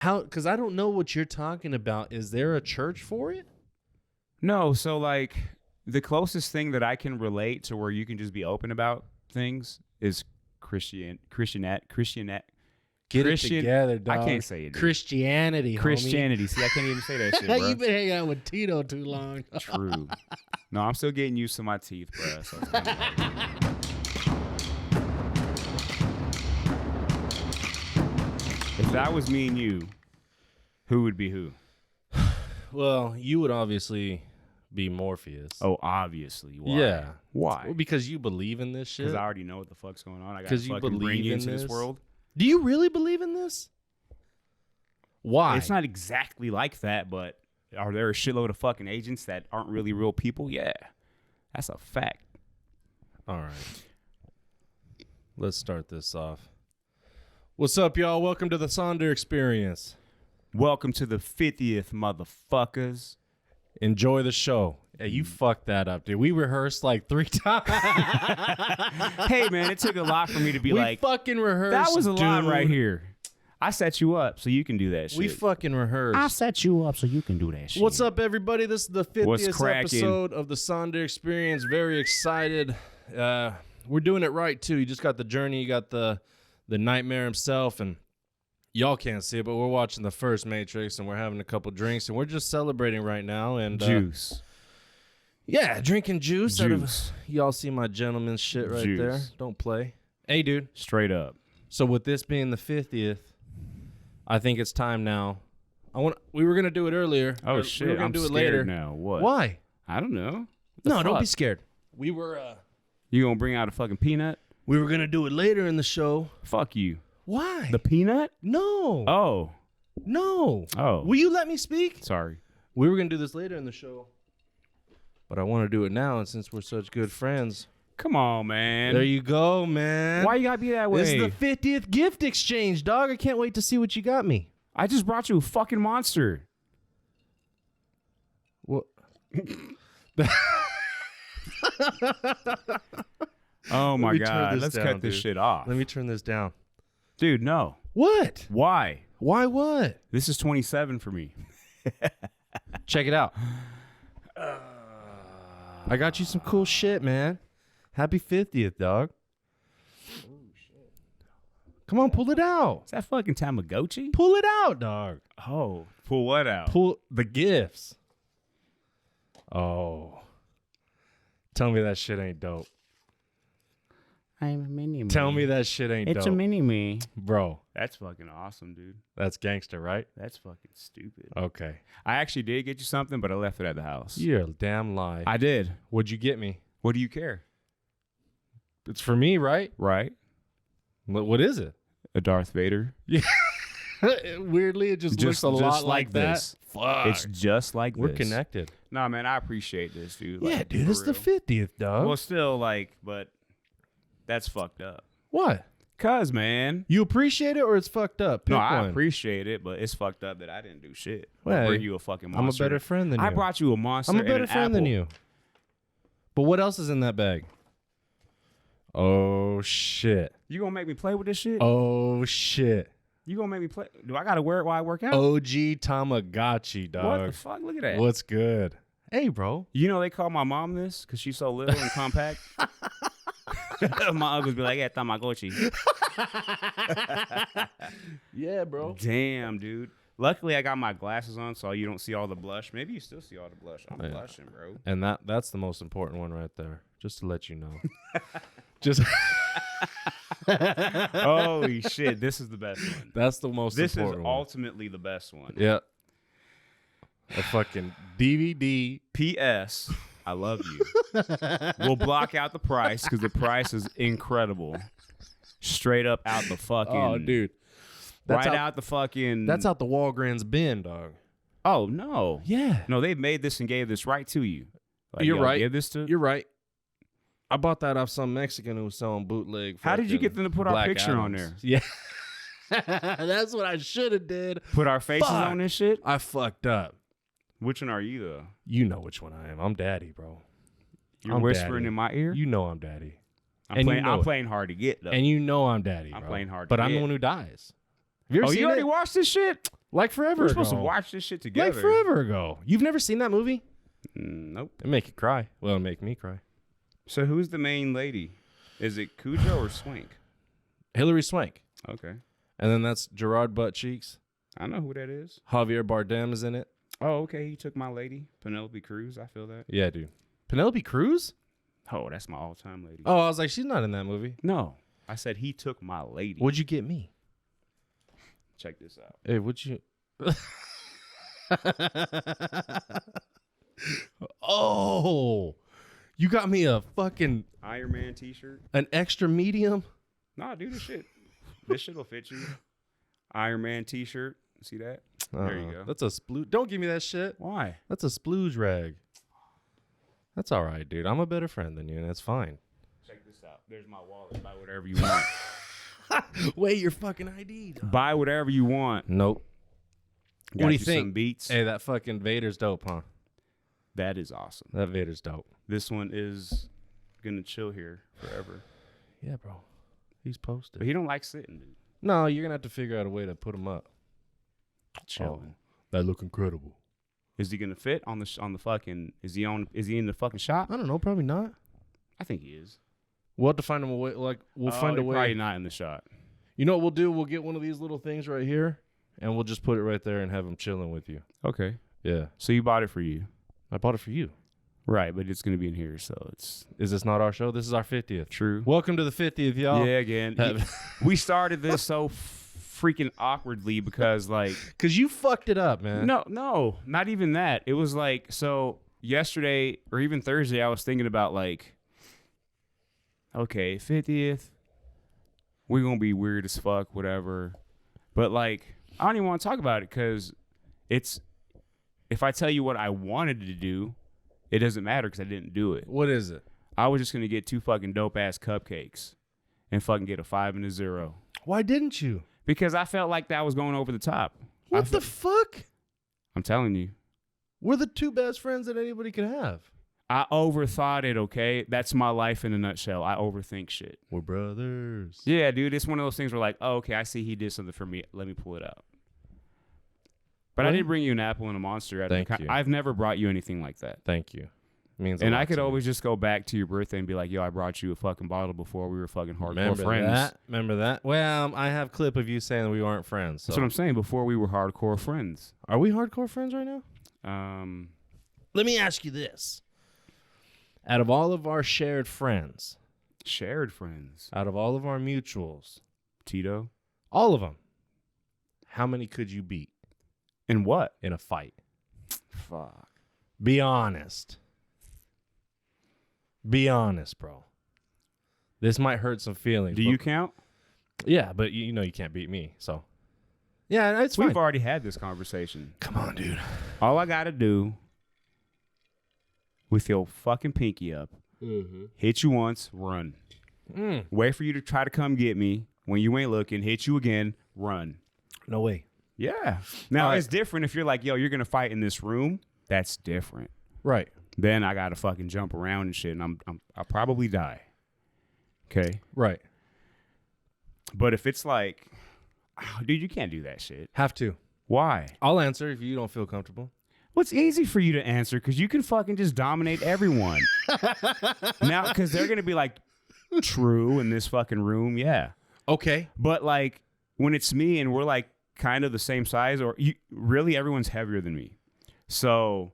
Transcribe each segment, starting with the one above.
How? Because I don't know what you're talking about. Is there a church for it? No, so like the closest thing that I can relate to where you can just be open about things is Christianity. Get it together, dog. I can't say it. Dude. Christianity. See, I can't even say that shit, bro. You've been hanging out with Tito too long. True. No, I'm still getting used to my teeth, bro. So if that was me and you, who would be who? Well, you would obviously be Morpheus. Oh, obviously. Why? Yeah. Why? Well, because you believe in this shit. Because I already know what the fuck's going on. I got Because to you fucking bring you believe into in this world. Do you really believe in this? Why? It's not exactly like that, but are there a shitload of fucking agents that aren't really real people? Yeah. That's a fact. All right. Let's start this off. What's up, y'all? Welcome to the Sonder experience. Welcome to the 50th, motherfuckers. Enjoy the show. Hey, you fucked that up, dude. We rehearsed like 3 times. Hey, man, it took a lot for me to be we like, fucking rehearsed. that was a lot dude. right here. I set you up so you can do that shit. We fucking rehearsed. I set you up so you can do that shit. What's up, everybody? This is the 50th cracking? episode of the Sonder experience. Very excited. We're doing it right, too. You just got the journey. You got the nightmare himself, and y'all can't see it, but we're watching the first Matrix, and we're having a couple drinks, and we're just celebrating right now. And juice. Yeah, drinking juice. Y'all see my gentleman's shit right there. Don't play. Hey, dude. Straight up. So with this being the 50th, I think it's time now. We were gonna do it earlier. Oh shit! We were gonna I'm do it scared later. now. What? Why? I don't know. No, don't be scared. We were You gonna bring out a fucking peanut? We were gonna do it later in the show. Fuck you. Why? The peanut? No. Oh. No. Oh. Will you let me speak? Sorry. We were gonna do this later in the show, but I want to do it now, and since we're such good friends. Come on, man. There you go, man. Why you gotta be that way? This is the 50th gift exchange, dog. I can't wait to see what you got me. I just brought you a fucking monster. What? Oh my God. Let's cut this shit off. Let me turn this down. Dude, no. What? Why? Why what? This is 27 for me. Check it out. I got you some cool shit, man. Happy 50th, dog. Come on, pull it out. Is that fucking Tamagotchi? Pull it out, dog. Oh, pull what out? Pull the gifts. Oh. Tell me that shit ain't dope. I'm a mini-me. Tell me that shit ain't dope. It's a mini-me. Bro. That's fucking awesome, dude. That's gangster, right? That's fucking stupid. Okay. I actually did get you something, but I left it at the house. You're a damn lie. I did. What'd you get me? What do you care? It's for me, right? Right. What is it? A Darth Vader. Yeah. Weirdly, it just looks a lot like that. This. Fuck. It's just like We're this. connected. Nah, man, I appreciate this, dude. Yeah, dude, it's the 50th, dog. Well, still, like, but that's fucked up. What? Cause, man. You appreciate it or it's fucked up? Pick no, I one. appreciate it, but it's fucked up that I didn't do shit. Well, I bring you a fucking monster. I'm a better friend than you. I brought you a monster. I'm a better and an friend than apple. you. But what else is in that bag? Oh, shit. You gonna make me play with this shit? Oh, shit. You gonna make me play? Do I gotta wear it while I work out? OG Tamagotchi, dog. What the fuck? Look at that. What's good? Hey, bro. You know they call my mom this because she's so little and compact. My uncles be like, yeah, Tamagotchi. Yeah, bro. Damn, dude. Luckily, I got my glasses on so you don't see all the blush. Maybe you still see all the blush. I'm blushing, bro. And that's the most important one right there. Just to let you know. Just Holy shit, this is the best one. That's the most This is important one. ultimately the best one. Yeah. A fucking DVD. P.S. I love you. We'll block out the price because the price is incredible. Straight up out the fucking. Oh, dude. Out the fucking. That's out the Walgreens bin, dog. Oh, no. Yeah. No, they made this and gave this right to you. Like, You're right. Give this to. You're right. I bought that off some Mexican who was selling bootleg. How did you get them to put our Black picture on Adams. there? Yeah. That's what I should have did. Put our faces Fuck. on this shit? I fucked up. Which one are you, though? You know which one I am. I'm daddy, bro. You're I'm whispering daddy. in my ear? You know I'm daddy. I'm playing hard to get, though. And you know I'm daddy, bro. I'm playing hard to But I'm get. the one who dies. Have you ever seen you already it? watched this shit? Like forever We're ago. supposed to watch this shit together. Like forever ago. You've never seen that movie? Nope. It make you cry. Well, it make me cry. So who's the main lady? Is it Cujo or Swank? Hilary Swank. Okay. And then that's Gerard Butt Cheeks. I know who that is. Javier Bardem is in it. Oh, okay. He took my lady, Penelope Cruz. I feel that. Yeah, dude. Penelope Cruz? Oh, that's my all-time lady. Oh, I was like, she's not in that movie. No. I said he took my lady. What'd you get me? Check this out. Hey, what'd you... Oh, you got me a fucking... Iron Man t-shirt. An extra medium? Nah, dude, this shit. This shit will fit you. Iron Man t-shirt. See that? There you go. That's a splooge. Don't give me that shit. Why? That's a splooge rag. That's all right, dude. I'm a better friend than you, and that's fine. Check this out. There's my wallet. Buy whatever you want. Wait, your fucking ID. Dog. Buy whatever you want. Nope. Got What do you some think? Beats. Hey, that fucking Vader's dope, huh? That is awesome. That Vader's dope. This one is gonna chill here forever. Yeah, bro. He's posted. But he don't like sitting, dude. No, you're gonna have to figure out a way to put him up. Chilling. That look incredible. Is he gonna fit on the fucking? Is he in the fucking shop? I don't know. Probably not. I think he is. We'll have to find him a way. Like we'll find a way. Probably not in the shot. You know what we'll do? We'll get one of these little things right here, and we'll just put it right there and have him chilling with you. Okay. Yeah. So you bought it for you, I bought it for you. right? But it's gonna be in here, so it's Is this not our show? This is our 50th. true. Welcome to the 50th, y'all. Yeah, again, we started this so freaking awkwardly because like. Because you fucked it up, man. No, not even that. It was like, so yesterday or even Thursday, I was thinking about like, okay, 50th, we're going to be weird as fuck, whatever. But like, I don't even want to talk about it because if I tell you what I wanted to do, it doesn't matter because I didn't do it. What is it? I was just going to get 2 fucking dope ass cupcakes and fucking get a 5 and a 0. Why didn't you? Because I felt like that was going over the top. What the fuck? I'm telling you. We're the 2 best friends that anybody could have. I overthought it, okay? That's my life in a nutshell. I overthink shit. We're brothers. Yeah, dude, it's one of those things where like, oh, okay, I see he did something for me. Let me pull it out. But I did bring you an apple and a Monster. Thank you. I've never brought you anything like that. Thank you. Means a And lot I could to me. always just go back to your birthday and be like, yo, I brought you a fucking bottle before we were fucking hardcore Remember friends. that? Remember that? Well, I have clip of you saying that we weren't friends. So. That's what I'm saying. Before we were hardcore friends. Are we hardcore friends right now? Let me ask you this. Out of all of our shared friends, Shared friends. out of all of our mutuals, Tito. all of them, how many could you beat And what? in a fight? Fuck. Be honest. Be honest, bro. This might hurt some feelings. Do you count? Yeah, but you know you can't beat me, so. Yeah, it's fine. We've already had this conversation. Come on, dude. All I got to do with your fucking pinky up, hit you once, run. Wait for you to try to come get me. When you ain't looking, hit you again, run. No way. Yeah. Now, All right. it's different if you're like, yo, you're going to fight in this room. That's different. Right. Then I got to fucking jump around and shit, and I'll probably die. Okay? Right. But if it's like, oh, dude, you can't do that shit. Have to. Why? I'll answer if you don't feel comfortable. Well, it's easy for you to answer because you can fucking just dominate everyone. Now, because they're going to be like, true in this fucking room, yeah. Okay. But like when it's me and we're like kind of the same size, or really everyone's heavier than me. So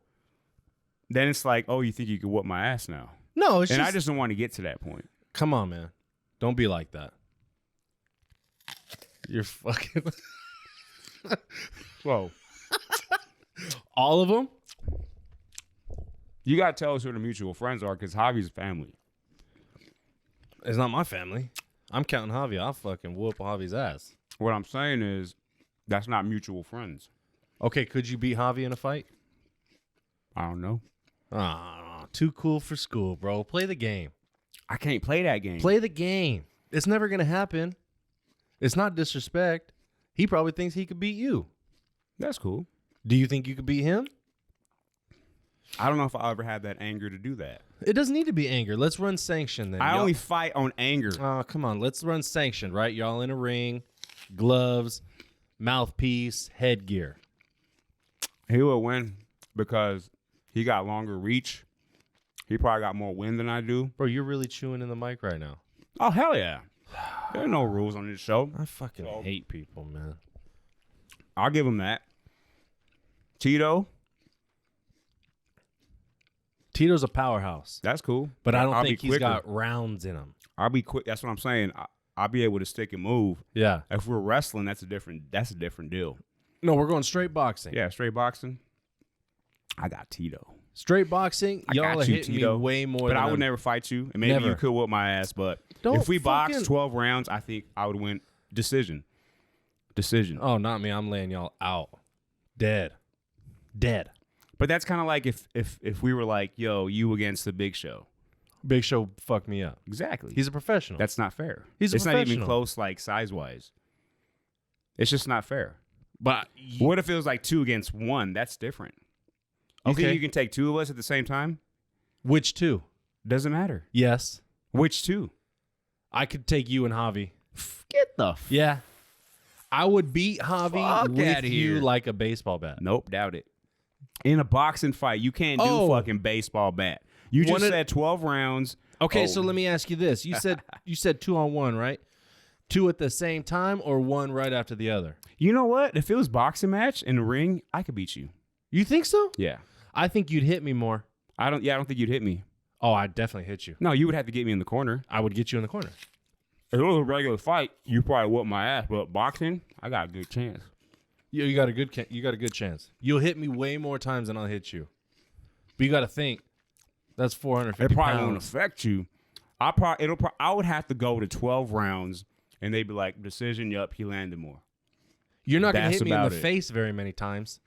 then it's like, oh, you think you could whoop my ass now? No, it's and just... I just don't want to get to that point. Come on, man. Don't be like that. You're fucking... Whoa. All of them? You got to tell us who the mutual friends are because Javi's family. It's not my family. I'm counting Javi. I'll fucking whoop Javi's ass. What I'm saying is that's not mutual friends. Okay, could you beat Javi in a fight? I don't know. Ah, too cool for school, bro. Play the game. I can't play that game. Play the game. It's never going to happen. It's not disrespect. He probably thinks he could beat you. That's cool. Do you think you could beat him? I don't know if I'll ever have that anger to do that. It doesn't need to be anger. Let's run sanction then. I only fight on anger. Oh, come on. Let's run sanction, right? Y'all in a ring, gloves, mouthpiece, headgear? He will win because he got longer reach. He probably got more wind than I do. Bro, you're really chewing in the mic right now. Oh, hell yeah. There are no rules on this show. I fucking hate people, man. I'll give him that. Tito's a powerhouse. That's cool. But I don't I'll think be he's quicker. got rounds in him. I'll be quick. That's what I'm saying. I'll be able to stick and move. Yeah. If we're wrestling, that's a different deal. No, we're going straight boxing. Yeah, straight boxing. I got Tito. Straight boxing, I y'all got are you, hitting Tito. me way more But than I would I'm- never fight you, and maybe Never. you could whoop my ass. But Don't if we box fucking- 12 rounds, I think I would win. Decision. Oh, not me. I'm laying y'all out. Dead. But that's kind of like if we were like, yo, you against the Big Show. Big Show fucked me up. Exactly. He's a professional. That's not fair. He's a It's not even professional. close, like size wise. It's just not fair. But What if it was like 2 against 1? That's different. You Okay. think you can take 2 of us at the same time? which two? Doesn't matter. Yes. Which 2? I could take you and Javi. Get the Yeah. I would beat Javi Fuck with outta you here. like a baseball bat. Nope, doubt it. In a boxing fight, you can't do Oh. fucking baseball bat. You One just of- said 12 rounds. Okay, Oh. so let me ask you this. You said 2-on-1, right? 2 at the same time or 1 right after the other? You know what? If it was boxing match in the ring, I could beat you. You think so? Yeah. I think you'd hit me more. I don't think you'd hit me. Oh, I'd definitely hit you. No, you would have to get me in the corner. I would get you in the corner. If it was a regular fight, you probably whoop my ass. But boxing, I got a good chance. You got a good chance. You'll hit me way more times than I'll hit you. But you got to think that's 450 It probably won't pounds. affect you. I would have to go to 12 rounds, and they'd be like, decision, yup, he landed more. You're not going to That's hit me in the about it. face very many times.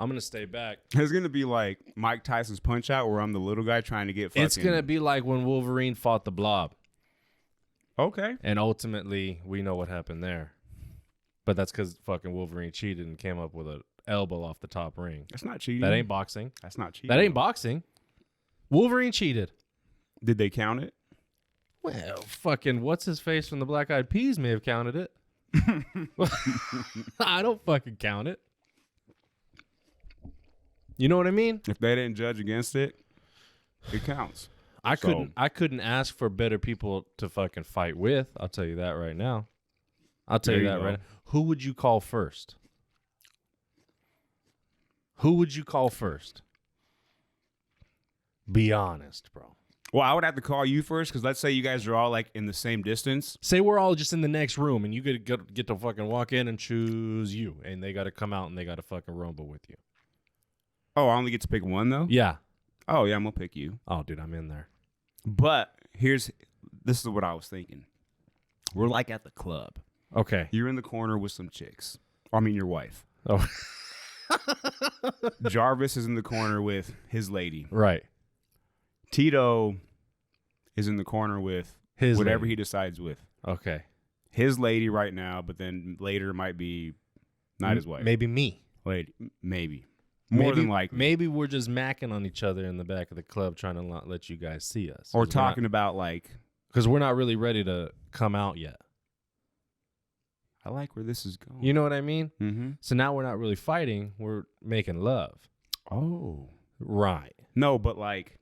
I'm going to stay back. It's gonna be like Mike Tyson's Punch Out, where I'm the little guy trying to get fucking. It's going to be like when Wolverine fought the Blob. Okay. And ultimately, we know what happened there. But that's because fucking Wolverine cheated and came up with an elbow off the top ring. That's not cheating. That ain't boxing. That's not cheating. That ain't boxing. Wolverine cheated. Did they count it? Well, fucking what's his face from the Black Eyed Peas may have counted it. I don't fucking count it. You know what I mean? If they didn't judge against it, it counts. I So- couldn't ask for better people to fucking fight with. I'll tell you that right now. I'll tell There you you that go. right now. Who would you call first? Who would you call first? Be honest, bro. Well, I would have to call you first, because let's say you guys are all like in the same distance. Say we're all just in the next room and you get to fucking walk in and choose you, and they got to come out and they got to fucking rumble with you. Oh, I only get to pick one though? Yeah. Oh yeah, I'm gonna pick you. Oh, dude, I'm in there. But this is what I was thinking. We're like at the club. Okay. You're in the corner with some chicks. I mean your wife. Oh, Jarvis is in the corner with his lady. right. Tito is in the corner with His whatever lady. he decides with. Okay. His lady right now, but then later might be not his wife. Maybe me. Lady, maybe. More than likely. Maybe we're just macking on each other in the back of the club trying to not let you guys see us. Or talking about like, Because we're not really ready to come out yet. I like where this is going. You know what I mean? Mm-hmm. So now we're not really fighting. We're making love. Oh. Right. No, but like,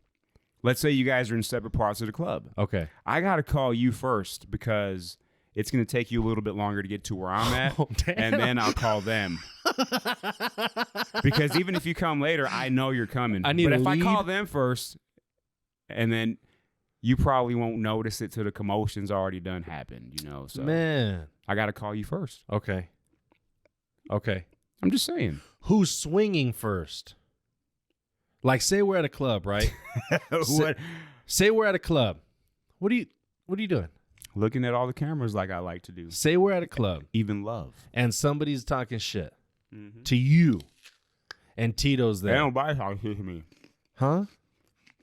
let's say you guys are in separate parts of the club. Okay. I got to call you first because it's going to take you a little bit longer to get to where I'm at. Oh, damn. And then I'll call them. Because even if you come later, I know you're coming. I need but a if I lead. call them first, and then you probably won't notice it till the commotion's already done happened, you know? So Man. I got to call you first. Okay. Okay. I'm just saying. Who's swinging first? Like, say we're at a club, right? What? Say we're at a club. What are you doing? Looking at all the cameras like I like to do. Say we're at a club Even love. and somebody's talking shit Mm-hmm. to you, and Tito's there. Ain't nobody talking shit to me. Huh?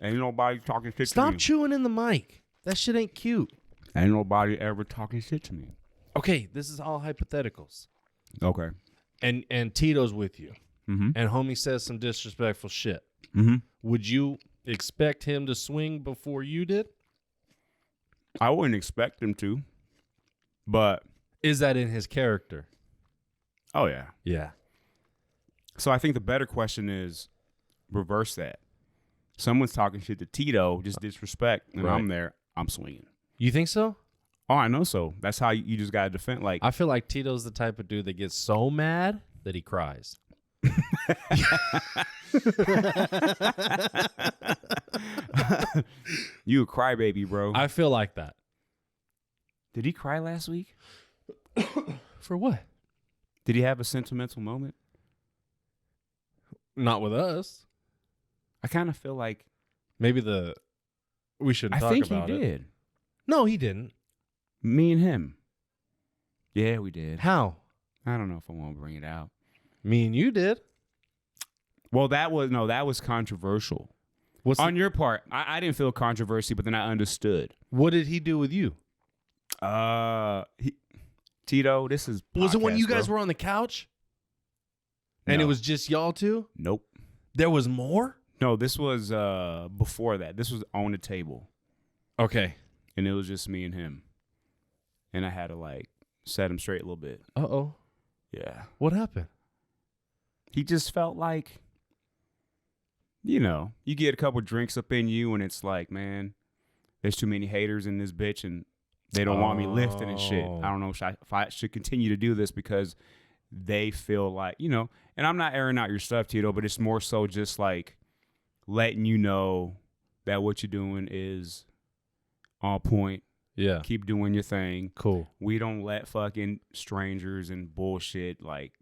Ain't nobody talking shit to Stop me. chewing in the mic. That shit ain't cute. Ain't nobody ever talking shit to me. Okay, this is all hypotheticals. Okay. And Tito's with you, Mm-hmm. and homie says some disrespectful shit. Mm-hmm. Would you expect him to swing before you did? I wouldn't expect him to, but Is that in his character? Oh, yeah. Yeah. So I think the better question is reverse that. Someone's talking shit to Tito, just disrespect, and Right. I'm there, I'm swinging. You think so? Oh, I know so. That's how you just got to defend. Like, I feel like Tito's the type of dude that gets so mad that he cries. you a crybaby, bro. I feel like that. Did he cry last week? For what? Did he have a sentimental moment? Not with us. I kind of feel like Maybe we shouldn't talk think about he it. did. No, he didn't. Me and him. Yeah, we did. How? I don't know if I want to bring it out. Me and you did. Well, that was controversial. What's On your part, I didn't feel controversy, but then I understood. what did he do with you? Tito, this is Was it when podcast, you guys bro. were on the couch? And it No. was just y'all two? Nope. There was more? No, this was before that. This was on the table, Okay. and it was just me and him. And I had to like set him straight a little bit. Uh-oh. Yeah. What happened? He just felt like, you get a couple drinks up in you, and it's like, man, there's too many haters in this bitch, and they don't want me lifting and shit. Oh. I don't know if I should continue to do this because they feel like, and I'm not airing out your stuff, Tito, but it's more so just like letting you know that what you're doing is on point. Yeah. Keep doing your thing. Cool. We don't let fucking strangers and bullshit like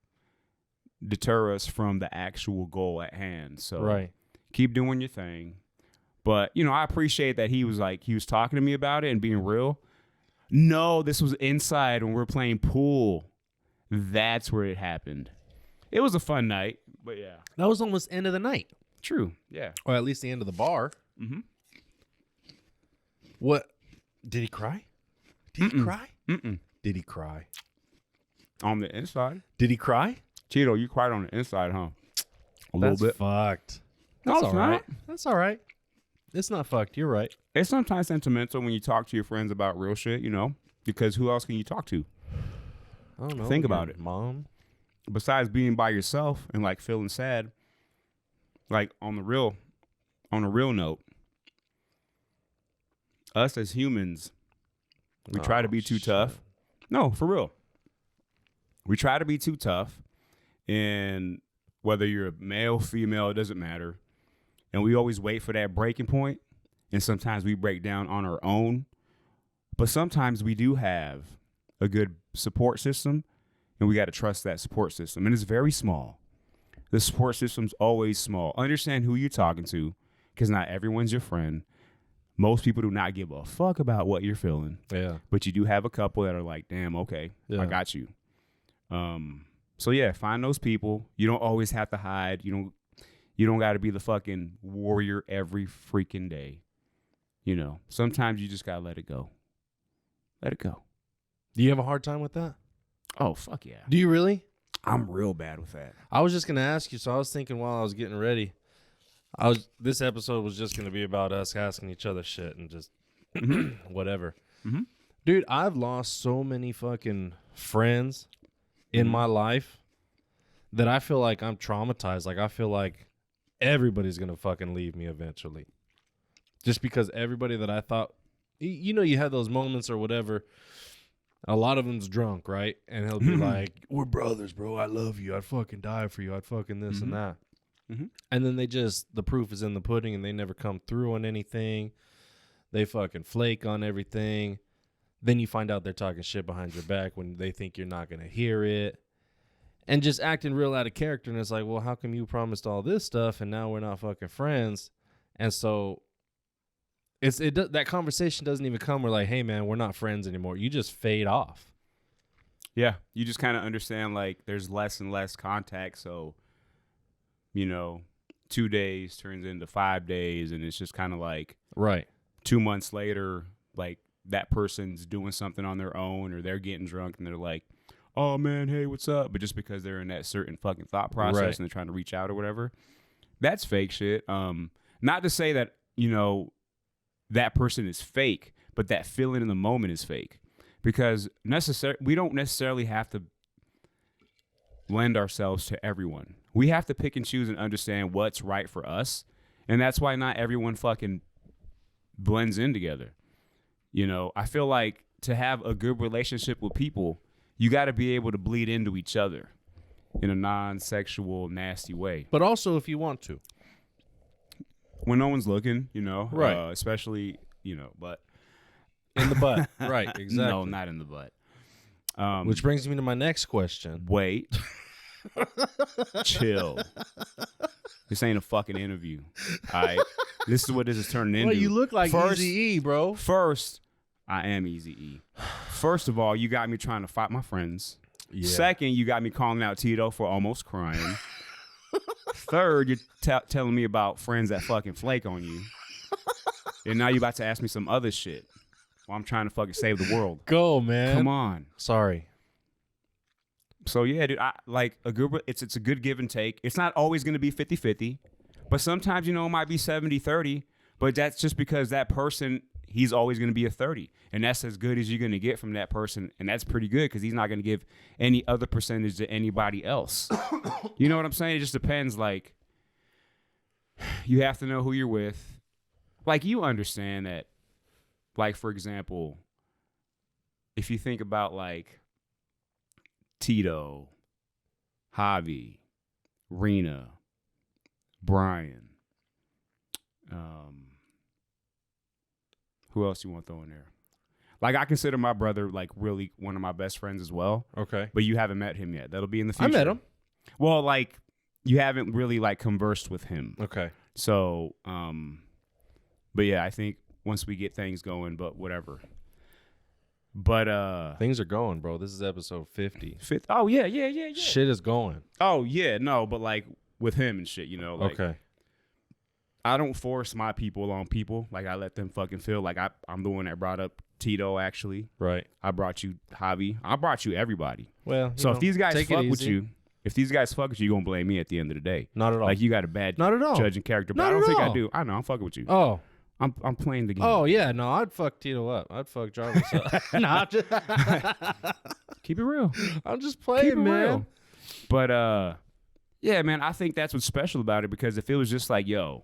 deter us from the actual goal at hand. So Right. keep doing your thing. But, I appreciate that he was talking to me about it and being real. No, this was inside when we were playing pool. That's where it happened. It was a fun night, but yeah. That was almost end of the night. True. Yeah. Or at least the end of the bar. Mm-hmm. What? Did he cry? Did he Mm-mm. cry? Mm-mm. Did he cry? On the inside. Did he cry? Cheeto, you cried on the inside, huh? A That's little bit. fucked. No, That's it's all right. not. That's all right. It's not fucked. You're right. It's sometimes sentimental when you talk to your friends about real shit, because who else can you talk to? I don't know. Think your about it. Mom. Besides being by yourself and like feeling sad, like on the real note, us as humans, we try to be too tough. No, for real. We try to be too tough, and whether you're a male, female, it doesn't matter. And we always wait for that breaking point, and sometimes we break down on our own. But sometimes we do have a good support system, and we got to trust that support system. And it's very small. The support system's always small. Understand who you're talking to, because not everyone's your friend. Most people do not give a fuck about what you're feeling. Yeah. But you do have a couple that are like, damn, okay, Yeah. I got you. So yeah, find those people. You don't always have to hide. You don't got to be the fucking warrior every freaking day. Sometimes you just got to let it go. Let it go. Do you have a hard time with that? Oh, fuck yeah. Do you really? I'm real bad with that. I was just gonna ask you. So I was thinking while I was getting ready, this episode was just gonna be about us asking each other shit and just whatever. Mhm. Dude, I've lost so many fucking friends in my life that I feel like I'm traumatized. Like I feel like everybody's gonna fucking leave me eventually, just because everybody that I thought, you had those moments or whatever. A lot of them's drunk, right? And he'll be like, "We're brothers, bro. I love you. I'd fucking die for you. I'd fucking this and that." Mhm. And then the proof is in the pudding, and they never come through on anything. They fucking flake on everything. Then you find out they're talking shit behind your back when they think you're not going to hear it. And just acting real out of character. And it's like, well, how come you promised all this stuff and now we're not fucking friends? And so that conversation doesn't even come. We're like, hey, man, we're not friends anymore. You just fade off. Yeah, you just kind of understand like there's less and less contact. So, 2 days turns into 5 days, and it's just kind of like Right. 2 months later, like that person's doing something on their own, or they're getting drunk and they're like, oh man, hey, what's up? But just because they're in that certain fucking thought process Right. and they're trying to reach out or whatever, that's fake shit. Not to say that, that person is fake, but that feeling in the moment is fake, because we don't necessarily have to lend ourselves to everyone. We have to pick and choose and understand what's right for us. And that's why not everyone fucking blends in together. You know, I feel like to have a good relationship with people, you got to be able to bleed into each other in a non-sexual, nasty way. But also if you want to. When no one's looking, you know. Right. Especially, you know, but. In the butt. Right, exactly. No, not in the butt. Which brings me to my next question. Wait. Chill. This ain't a fucking interview. All right. This is what this is turning into. Well, you look like First- Eazy-E, bro. First, I am Eazy-E. First of all, you got me trying to fight my friends. Yeah. Second, you got me calling out Tito for almost crying. Third, you're telling me about friends that fucking flake on you. And now you about to ask me some other shit. Well, I'm trying to fucking save the world. Go, man. Come on. Sorry. So yeah, dude, I like a good. It's a good give and take. It's not always going to be 50-50, but sometimes it might be 70-30. But that's just because that person, he's always going to be a 30, and that's as good as you're going to get from that person, and that's pretty good because he's not going to give any other percentage to anybody else. You know what I'm saying? It just depends. Like, you have to know who you're with. Like, you understand that. Like, for example, if you think about like Tito, Javi, Rena, Brian. Who else you want to throw in there? Like, I consider my brother like really one of my best friends as well. Okay. But you haven't met him yet. That'll be in the future. I met him. Well, like, you haven't really like conversed with him. Okay. So, but yeah, I think once we get things going, but whatever. But Things are going, bro. This is episode 50. Oh yeah. Shit is going. Oh yeah, no, but like with him and shit, like, Okay. I don't force my people on people. Like, I let them fucking feel like I'm the one that brought up Tito. Actually, Right. I brought you Javi. I brought you everybody. Well, So if these guys take it fuck with easy. you, you're gonna blame me at the end of the day. Not at all. Like, you got a bad Not at all. judging character, but Not I don't at think I all. do. I know I'm fucking with you. Oh. I'm playing the game. Oh yeah. No, I'd fuck Tito up. I'd fuck Jarvis up. No, Keep it real. I'm just Keep playing, it man. real. But yeah, man, I think that's what's special about it, because if it was just like, yo,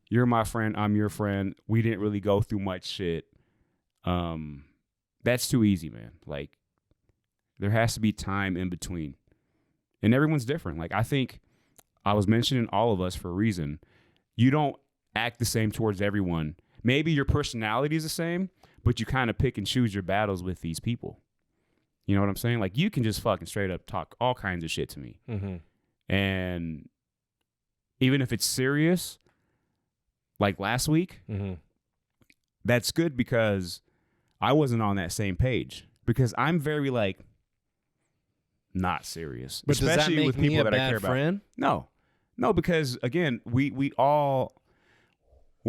you're my friend, I'm your friend, we didn't really go through much shit, that's too easy, man. Like, there has to be time in between. And everyone's different. Like, I think I was mentioning all of us for a reason. You don't act the same towards everyone. Maybe your personality is the same, but you kind of pick and choose your battles with these people. You know what I'm saying? Like, you can just fucking straight up talk all kinds of shit to me. Mm-hmm. And even if it's serious, like last week, Mm-hmm. that's good because I wasn't on that same page. Because I'm very, like, not serious. But does that especially make with me people a that I bad care about. friend? No, because again, we're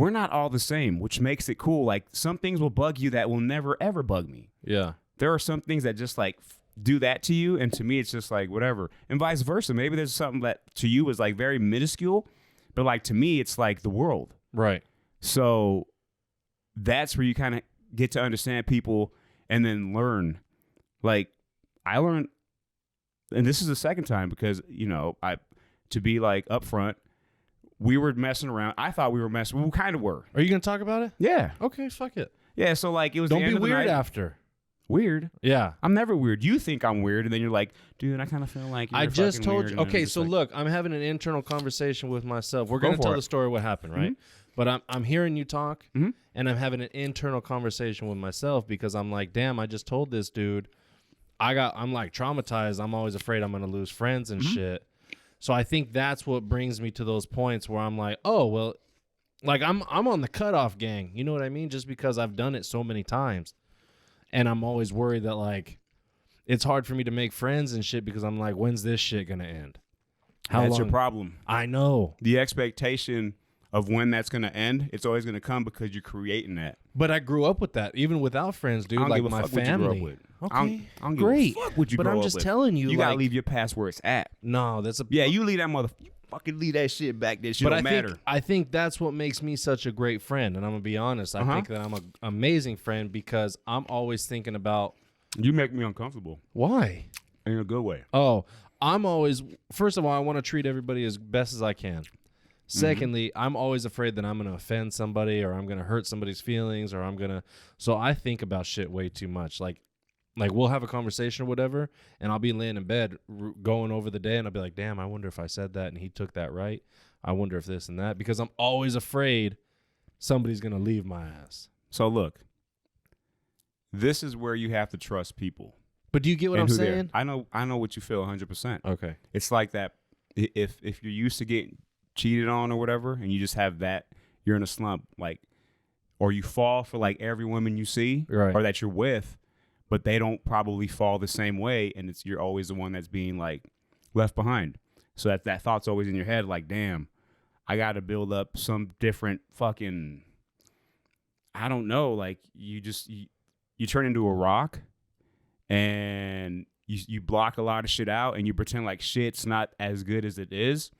not all the same, which makes it cool. Like, some things will bug you that will never ever bug me. Yeah. There are some things that just like do that to you, and to me it's just like whatever. And vice versa. Maybe there's something that to you is like very minuscule, but like to me it's like the world. Right. So that's where you kind of get to understand people and then learn. Like, I learned, and this is the second time because, to be like upfront, we were messing around. I thought we were messing. We kind of were. Are you gonna talk about it? Yeah. Okay. Fuck it. Yeah. So like it was. Don't the be end of the weird night. after. Weird. Yeah. I'm never weird. You think I'm weird, and then you're like, dude, I kind of feel like you're I just fucking told weird. you. And I'm Okay, just so like, look, I'm having an internal conversation with myself. We're Go gonna for tell it. the story what happened, right? But I'm hearing you talk, Mhm. and I'm having an internal conversation with myself because I'm like, damn, I just told this dude, I'm like traumatized. I'm always afraid I'm gonna lose friends and shit. So I think that's what brings me to those points where I'm like, oh well, like I'm on the cutoff gang. You know what I mean? Just because I've done it so many times, and I'm always worried that like it's hard for me to make friends and shit because I'm like, when's this shit gonna end? That's your problem. I know. The expectation of when that's going to end, it's always going to come because you're creating that. But I grew up with that, even without friends, dude. I don't Like give a my fuck what you grew up family. with. Okay, I don't give great. a fuck what you but grow I'm up just with. telling you, You got to like, leave your past where it's at. No, that's a Yeah, you leave that fucking leave that shit back there. Shit But don't matter. I think that's what makes me such a great friend, and I'm gonna be honest. I think that I'm an amazing friend because I'm always thinking about You make me uncomfortable why. in a good way. Oh, I'm always, first of all, I want to treat everybody as best as I can. Secondly, I'm always afraid that I'm going to offend somebody or I'm going to hurt somebody's feelings or I'm going to, so I think about shit way too much. Like we'll have a conversation or whatever, and I'll be laying in bed going over the day, and I'll be like, damn, I wonder if I said that and he took that right. I wonder if this and that, because I'm always afraid somebody's going to leave my ass. So look, this is where you have to trust people. But do you get what I'm saying? I know what you feel 100%. Okay. It's like that if you're used to getting cheated on or whatever, and you just have that, you're in a slump, like, or you fall for like every woman you see Right. or that you're with, but they don't probably fall the same way, and you're always the one that's being like left behind. So that thought's always in your head, like, damn, I got to build up some different fucking, I don't know, like you turn into a rock, and you block a lot of shit out, and you pretend like shit's not as good as it is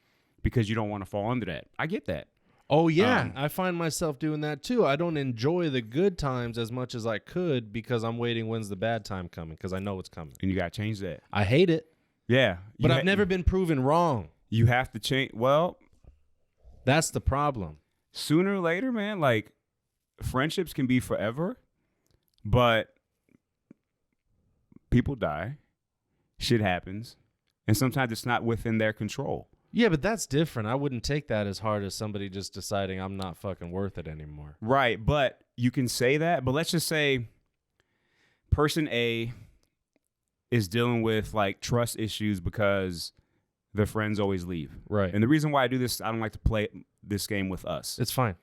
because you don't want to fall under that. I get that. Oh, yeah. I find myself doing that, too. I don't enjoy the good times as much as I could because I'm waiting when's the bad time coming, because I know it's coming. And you got to change that. I hate it. Yeah. But I've never been proven wrong. You have to change. Well, that's the problem. Sooner or later, man, like, friendships can be forever, but people die. Shit happens. And sometimes it's not within their control. Yeah, but that's different. I wouldn't take that as hard as somebody just deciding I'm not fucking worth it anymore. Right, but you can say that. But let's just say person A is dealing with like trust issues because their friends always leave. Right. And the reason why I do this, I don't like to play this game with us. It's fine.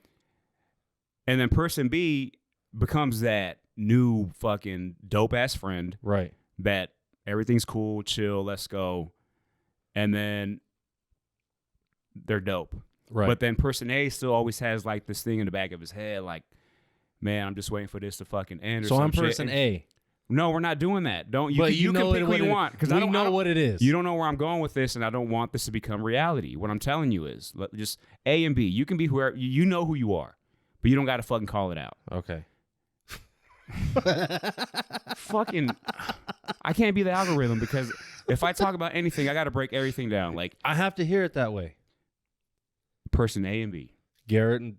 And then person B becomes that new fucking dope ass friend. Right. That everything's cool, chill, let's go. And then they're dope. Right. But then person A still always has like this thing in the back of his head, like, man, I'm just waiting for this to fucking end. So I'm person A. No, we're not doing that. Don't you? But You can pick who you want, because I don't know what it is. You don't know where I'm going with this, and I don't want this to become reality. What I'm telling you is just A and B. You can be whoever you know who you are, but you don't got to fucking call it out. Okay. Fucking, I can't be the algorithm, because if I talk about anything, I got to break everything down. Like, I have to hear it that way. Person A and B. Garrett and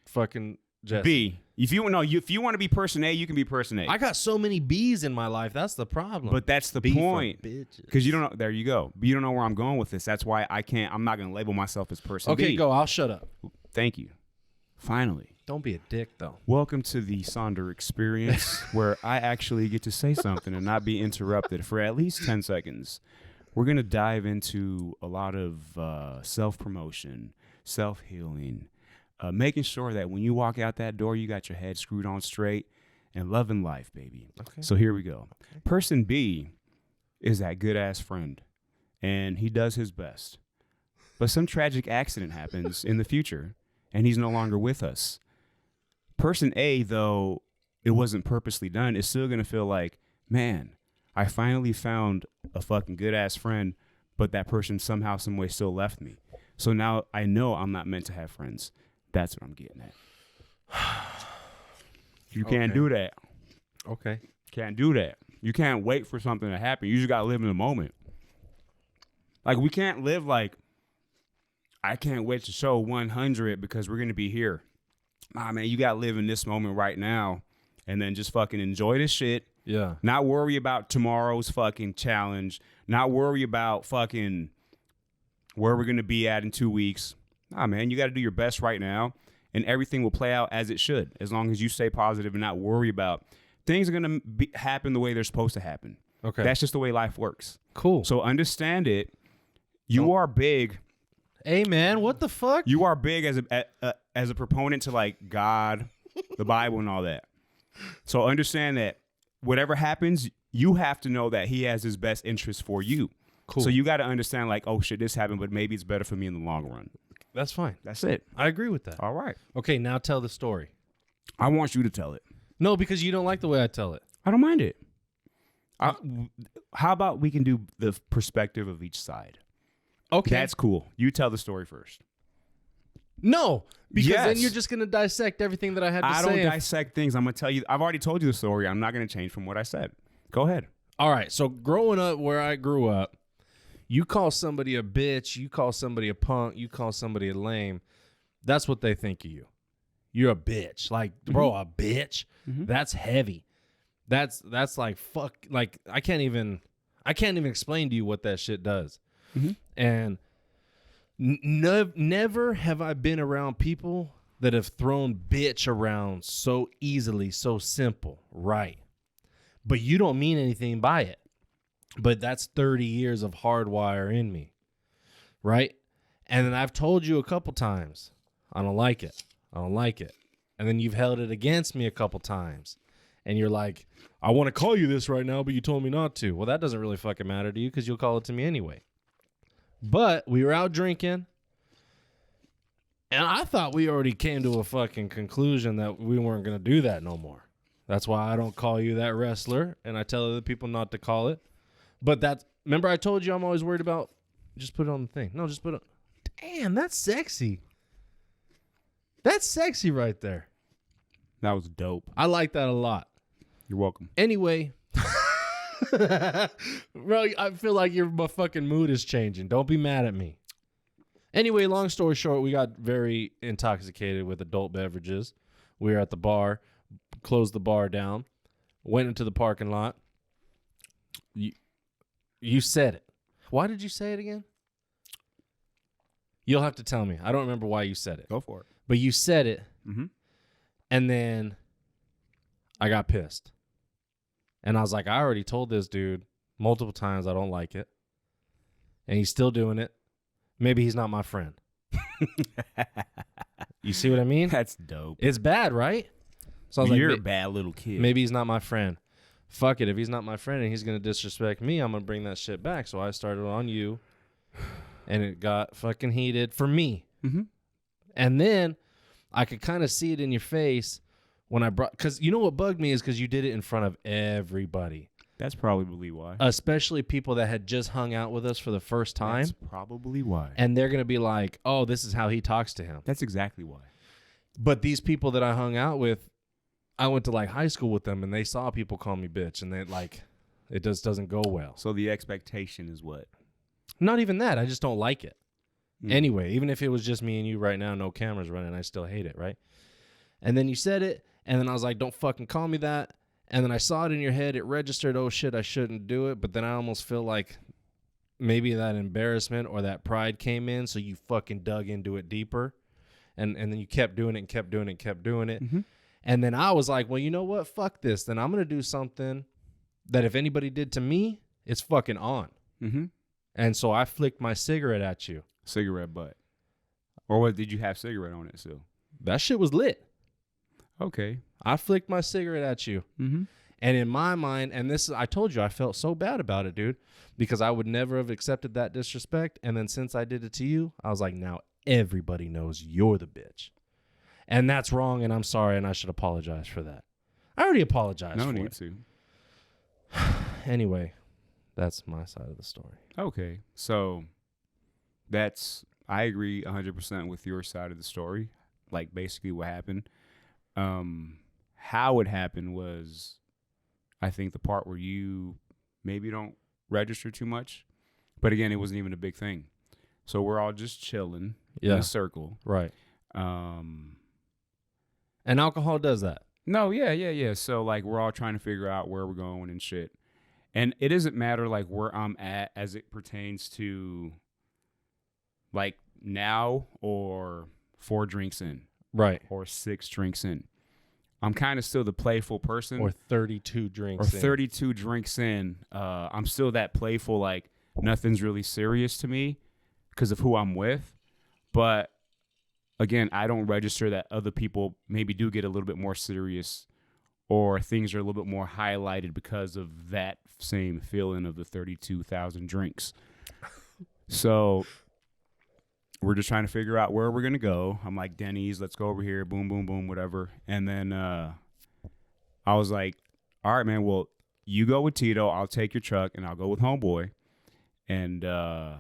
fucking Jesse. B. If you want to be person A, you can be person A. I got so many B's in my life. That's the problem. But that's the point. Because you don't know. There you go. But you don't know where I'm going with this. That's why I'm not going to label myself as person B. Okay, go. I'll shut up. Thank you. Finally. Don't be a dick, though. Welcome to the Sonder experience, where I actually get to say something and not be interrupted for at least 10 seconds. We're going to dive into a lot of self-promotion, self-healing, making sure that when you walk out that door, you got your head screwed on straight and loving life, baby. Okay. So here we go. Okay. Person B is that good-ass friend, and he does his best. But some tragic accident happens in the future, and he's no longer with us. Person A, though it wasn't purposely done, is still going to feel like, man, I finally found a fucking good-ass friend, but that person somehow, some way still left me. So now I know I'm not meant to have friends. That's what I'm getting at. You can't do that. Okay. Can't do that. You can't wait for something to happen. You just got to live in the moment. Like, we can't live like, I can't wait to show 100 because we're going to be here. Nah, man, you got to live in this moment right now and then just fucking enjoy this shit. Yeah. Not worry about tomorrow's fucking challenge. Not worry about fucking where we're going to be at in 2 weeks. Nah, man, you got to do your best right now, and everything will play out as it should, as long as you stay positive and not worry about things are going to happen the way they're supposed to happen. Okay. That's just the way life works. Cool. So understand it. You are big. Hey, man, what the fuck? You are big as a proponent to, like, God, the Bible, and all that. So understand that whatever happens, you have to know that he has his best interest for you. Cool. So you got to understand, like, oh, shit, this happened, but maybe it's better for me in the long run. That's fine. That's it. I agree with that. All right. Okay, now tell the story. I want you to tell it. No, because you don't like the way I tell it. I don't mind it. How about we can do the perspective of each side? Okay. That's cool. You tell the story first. No, because then you're just going to dissect everything that I had to say. I don't dissect things. I'm going to tell you. I've already told you the story. I'm not going to change from what I said. Go ahead. All right. So growing up where I grew up, You call somebody a bitch, you call somebody a punk, you call somebody a lame. That's what they think of you. You're a bitch. Like, bro, a bitch? That's heavy. That's like fuck. Like, I can't even explain to you what that shit does. And never have I been around people that have thrown bitch around so easily, so simple, right? But you don't mean anything by it. But that's 30 years of hardwire in me, right? And then I've told you a couple times, I don't like it. I don't like it. And then you've held it against me a couple times. And you're like, I want to call you this right now, but you told me not to. Well, that doesn't really fucking matter to you because you'll call it to me anyway. But we were out drinking. And I thought we already came to a fucking conclusion that we weren't going to do that no more. That's why I don't call you that wrestler. And I tell other people not to call it. But remember I told you I'm always worried about, just put it on the thing. No, just put it on. Damn, that's sexy. That's sexy right there. That was dope. I like that a lot. You're welcome. Anyway, bro, I feel like my fucking mood is changing. Don't be mad at me. Anyway, long story short, we got very intoxicated with adult beverages. We were at the bar, closed the bar down, went into the parking lot. You said it. Why did you say it again? You'll have to tell me. I don't remember why you said it. Go for it. But you said it, Mm-hmm. and then I got pissed. And I was like, I already told this dude multiple times I don't like it. And he's still doing it. Maybe he's not my friend. You see what I mean? That's dope. It's bad, right? So I was You're like, a bad little kid. maybe he's not my friend. Fuck it. If he's not my friend and he's going to disrespect me, I'm going to bring that shit back. So I started on you, and it got fucking heated for me. Mm-hmm. And then I could kind of see it in your face when I brought, because you know what bugged me is because you did it in front of everybody. That's probably why. Especially people that had just hung out with us for the first time. That's probably why. And they're going to be like, oh, this is how he talks to him. That's exactly why. But these people that I hung out with, I went to like high school with them, and they saw people call me bitch, and they like, it just doesn't go well. So the expectation is what? Not even that. I just don't like it. Mm. Anyway, even if it was just me and you right now, no cameras running, I still hate it, right? And then you said it, and then I was like, don't fucking call me that. And then I saw it in your head. It registered, oh, shit, I shouldn't do it. But then I almost feel like maybe that embarrassment or that pride came in, so you fucking dug into it deeper. And then you kept doing it and kept doing it and kept doing it. Mm-hmm. And then I was like, well, you know what? Fuck this. Then I'm going to do something that if anybody did to me, it's fucking on. Mm-hmm. And so I flicked my cigarette at you. Cigarette butt. Or what, did you have cigarette on it still? That shit was lit. Okay. I flicked my cigarette at you. Mm-hmm. And in my mind, and this is, I told you I felt so bad about it, dude, because I would never have accepted that disrespect. And then since I did it to you, I was like, now everybody knows you're the bitch. And that's wrong, and I'm sorry, and I should apologize for that. I already apologized for it. No need to. Anyway, that's my side of the story. Okay. So I agree 100% with your side of the story. Like basically what happened. How it happened was, I think the part where you maybe don't register too much, but again, it wasn't even a big thing. So we're all just chilling in a circle. Right. And alcohol does that. No, yeah. So like we're all trying to figure out where we're going and shit. And it doesn't matter like where I'm at as it pertains to like now or 4 drinks in. Right. Or 6 drinks in. I'm kind of still the playful person. Or 32 drinks in. 32 drinks in. I'm still that playful, like nothing's really serious to me because of who I'm with. But again, I don't register that other people maybe do get a little bit more serious or things are a little bit more highlighted because of that same feeling of the 32,000 drinks. So we're just trying to figure out where we're going to go. I'm like, Denny's, let's go over here. Boom, boom, boom, whatever. And then I was like, all right, man, well, you go with Tito. I'll take your truck, and I'll go with Homeboy. And I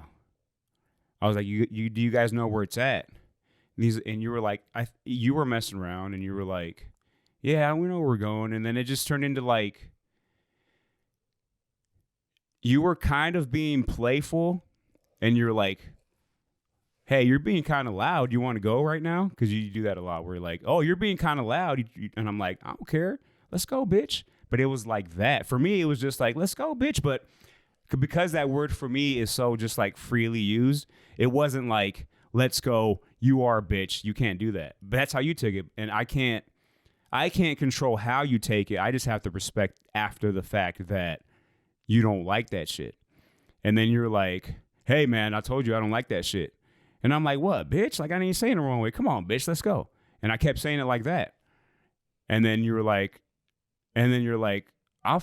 was like, do you guys know where it's at? And you were like, you were messing around, and you were like, yeah, we know where we're going. And then it just turned into like, you were kind of being playful, and you're like, hey, you're being kind of loud. You want to go right now? Because you do that a lot. Where you're like, oh, you're being kind of loud. And I'm like, I don't care. Let's go, bitch. But it was like that. For me, it was just like, let's go, bitch. But because that word for me is so just like freely used, it wasn't like, let's go, you are a bitch. You can't do that. But that's how you took it. And I can't control how you take it. I just have to respect after the fact that you don't like that shit. And then you're like, hey, man, I told you I don't like that shit. And I'm like, what, bitch? Like, I didn't say it the wrong way. Come on, bitch, let's go. And I kept saying it like that. And then you're like, I'll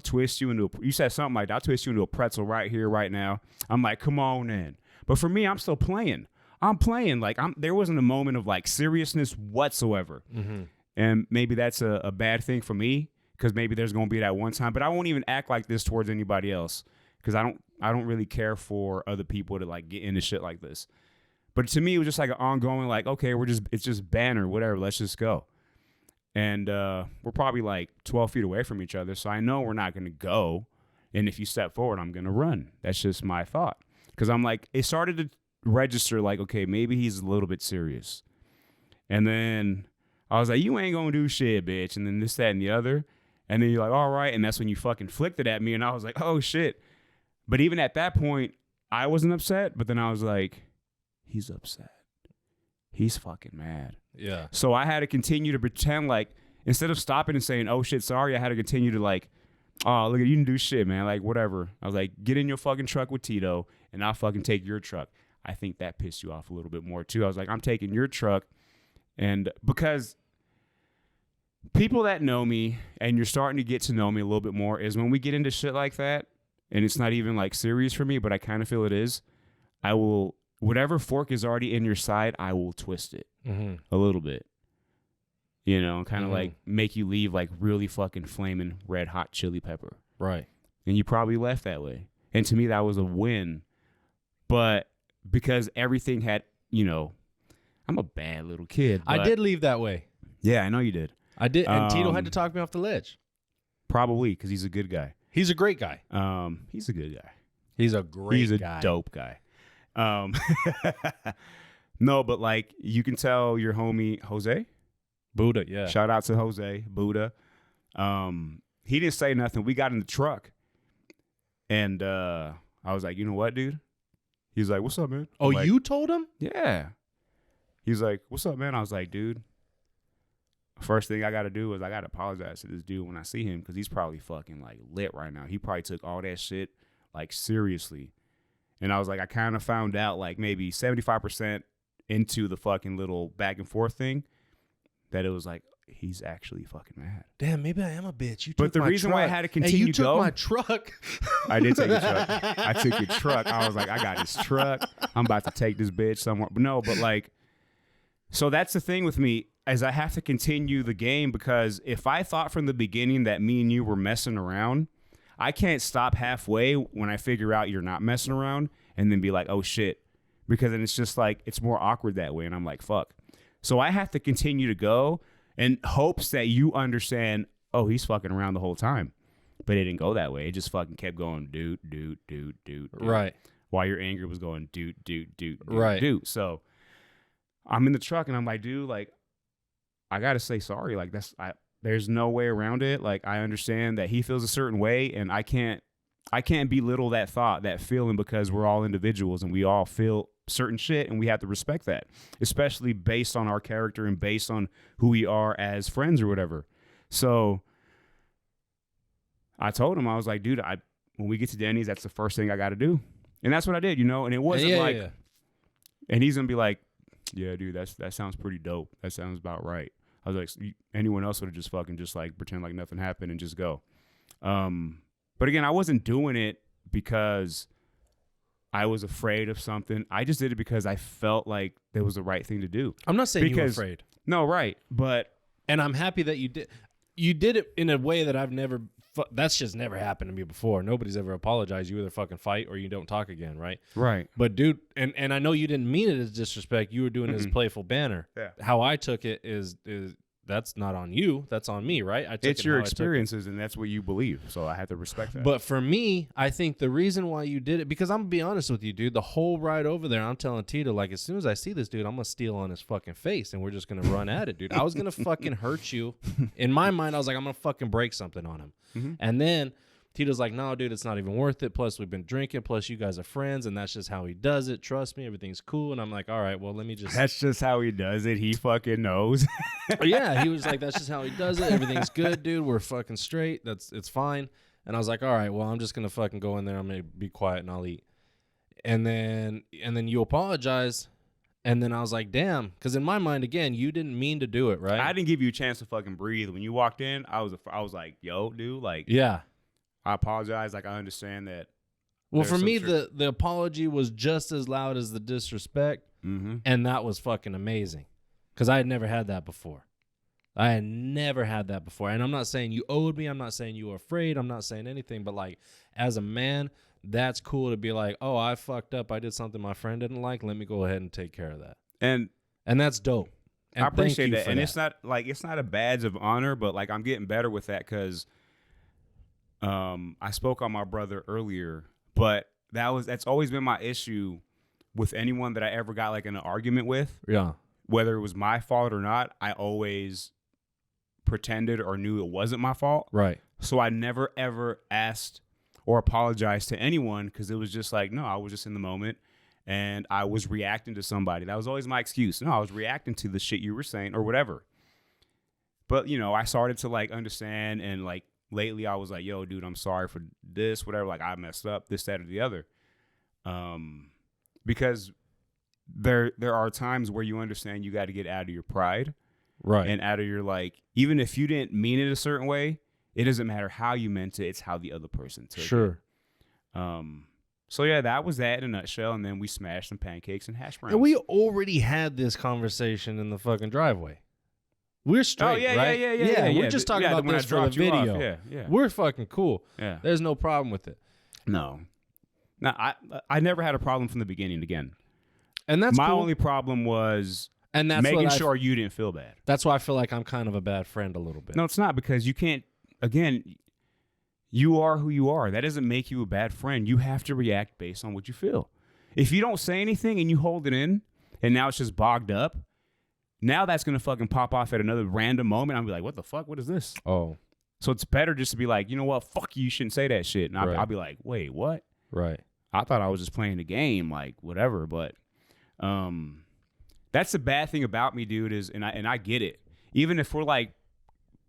twist you into you said something like that. I'll twist you into a pretzel right here, right now. I'm like, come on in. But for me, I'm still playing. I'm playing. Like, there wasn't a moment of like seriousness whatsoever. Mm-hmm. And maybe that's a bad thing for me, because maybe there's going to be that one time. But I won't even act like this towards anybody else, because I don't really care for other people to like get into shit like this. But to me, it was just like an ongoing, like, okay, it's just banner, whatever, let's just go. And we're probably like 12 feet away from each other, so I know we're not going to go. And if you step forward, I'm going to run. That's just my thought. Because I'm like, it started to register like, okay, maybe he's a little bit serious. And then I was like, you ain't going to do shit, bitch. And then this, that, and the other. And then you're like, all right. And that's when you fucking flicked it at me. And I was like, oh, shit. But even at that point, I wasn't upset. But then I was like, he's upset. He's fucking mad. Yeah. So I had to continue to pretend like, instead of stopping and saying, oh, shit, sorry, I had to continue to like, oh, look, you didn't do shit, man. Like, whatever. I was like, get in your fucking truck with Tito, and I'll fucking take your truck. I think that pissed you off a little bit more, too. I was like, I'm taking your truck. And because people that know me, and you're starting to get to know me a little bit more, is when we get into shit like that, and it's not even like serious for me, but I kind of feel it is, I will, whatever fork is already in your side, I will twist it a little bit. You know, kind of like make you leave like really fucking flaming red hot chili pepper. Right. And you probably left that way. And to me, that was a win. But because everything had, you know, I'm a bad little kid. I did leave that way. Yeah, I know you did. I did. And Tito had to talk me off the ledge. Probably, because he's a good guy. He's a great guy. He's a good guy. He's a great guy. He's a dope guy. No, but like, you can tell your homie, Jose? Buddha, yeah. Shout out to Jose, Buddha. He didn't say nothing. We got in the truck. And I was like, you know what, dude? He was like, what's up, man? Oh, like, you told him? Yeah. He was like, what's up, man? I was like, dude, first thing I got to do is I got to apologize to this dude when I see him, because he's probably fucking like lit right now. He probably took all that shit like seriously. And I was like, I kind of found out like maybe 75% into the fucking little back and forth thing that it was like, he's actually fucking mad. Damn, maybe I am a bitch. You but took the reason why I had to continue you took my truck. I did take your truck. I took your truck. I was like, I got this truck. I'm about to take this bitch somewhere. But no, but like, so that's the thing with me, is I have to continue the game, because if I thought from the beginning that me and you were messing around, I can't stop halfway when I figure out you're not messing around and then be like, oh shit. Because then it's just like, it's more awkward that way. And I'm like, fuck. So I have to continue to go in hopes that you understand, oh, he's fucking around the whole time. But it didn't go that way. It just fucking kept going, dude. Right. While your anger was going, dude. Right. Dude. So I'm in the truck and I'm like, dude, like, I got to say sorry. Like, there's no way around it. Like, I understand that he feels a certain way, and I can't belittle that thought, that feeling, because we're all individuals and we all feel certain shit, and we have to respect that, especially based on our character and based on who we are as friends or whatever. So I told him, I was like, dude, when we get to Denny's, that's the first thing I got to do. And that's what I did, you know? And it wasn't and he's going to be like, yeah, dude, that sounds pretty dope. That sounds about right. I was like, anyone else would have just fucking just like pretend like nothing happened and just go. But again, I wasn't doing it because I was afraid of something. I just did it because I felt like it was the right thing to do. I'm not saying you were afraid. No, right. And I'm happy that you did. You did it in a way that I've never. That's just never happened to me before. Nobody's ever apologized. You either fucking fight or you don't talk again, right? Right. But dude, and I know you didn't mean it as disrespect. You were doing it as playful banner. Yeah. How I took it is that's not on you. That's on me, right? I took It's it your how I took it. experiences, and that's what you believe. So I have to respect that. But for me, I think the reason why you did it, because I'm going to be honest with you, dude, the whole ride over there, I'm telling Tito, like, as soon as I see this dude, I'm going to steal on his fucking face, and we're just going to run at it, dude. I was going to fucking hurt you. In my mind, I was like, I'm going to fucking break something on him. Mm-hmm. And then Tito's like, no, dude, it's not even worth it. Plus, we've been drinking. Plus, you guys are friends, and that's just how he does it. Trust me, everything's cool. And I'm like, all right, well, let me just. That's just how he does it. He fucking knows. Yeah, he was like, that's just how he does it. Everything's good, dude. We're fucking straight. It's fine. And I was like, all right, well, I'm just gonna fucking go in there. I'm gonna be quiet and I'll eat. And then you apologize. And then I was like, damn, because in my mind, again, you didn't mean to do it, right? I didn't give you a chance to fucking breathe. When you walked in, I was like, yo, dude, like, yeah. I apologize. Like, I understand that. Well, there's for some me, shit- the apology was just as loud as the disrespect. Mm-hmm. And that was fucking amazing. Because I had never had that before. And I'm not saying you owed me. I'm not saying you were afraid. I'm not saying anything. But, like, as a man, that's cool to be like, oh, I fucked up. I did something my friend didn't like. Let me go ahead and take care of that. And that's dope. And I appreciate thank you that. for And that. it's not a badge of honor, but, like, I'm getting better with that because I spoke on my brother earlier, but that's always been my issue with anyone that I ever got, like, in an argument with. Yeah. Whether it was my fault or not, I always pretended or knew it wasn't my fault. Right. So I never, ever asked or apologized to anyone because it was just like, no, I was just in the moment and I was reacting to somebody. That was always my excuse. No, I was reacting to the shit you were saying or whatever. But, you know, I started to, like, understand, and, like, lately I was like, yo, dude, I'm sorry for this, whatever. Like, I messed up, this, that, or the other. Because there are times where you understand you got to get out of your pride. Right. And out of your, like, even if you didn't mean it a certain way, it doesn't matter how you meant it. It's how the other person took it. Sure. So, yeah, that was that in a nutshell. And then we smashed some pancakes and hash browns. And we already had this conversation in the fucking driveway. We're straight, right? Yeah. We're just talking about when I this for the dropped you off. video. Yeah. We're fucking cool. Yeah. There's no problem with it. No, I never had a problem from the beginning again. And that's my cool. only problem was And that's making what sure you didn't feel bad. That's why I feel like I'm kind of a bad friend a little bit. No, it's not, because you can't, again, you are who you are. That doesn't make you a bad friend. You have to react based on what you feel. If you don't say anything and you hold it in and now it's just bogged up, now that's going to fucking pop off at another random moment. I'll be like, what the fuck? What is this? Oh. So it's better just to be like, you know what? Fuck you. You shouldn't say that shit. And Right. I'll be like, wait, what? Right. I thought I was just playing the game, like whatever. But that's the bad thing about me, dude, is, and I get it. Even if we're like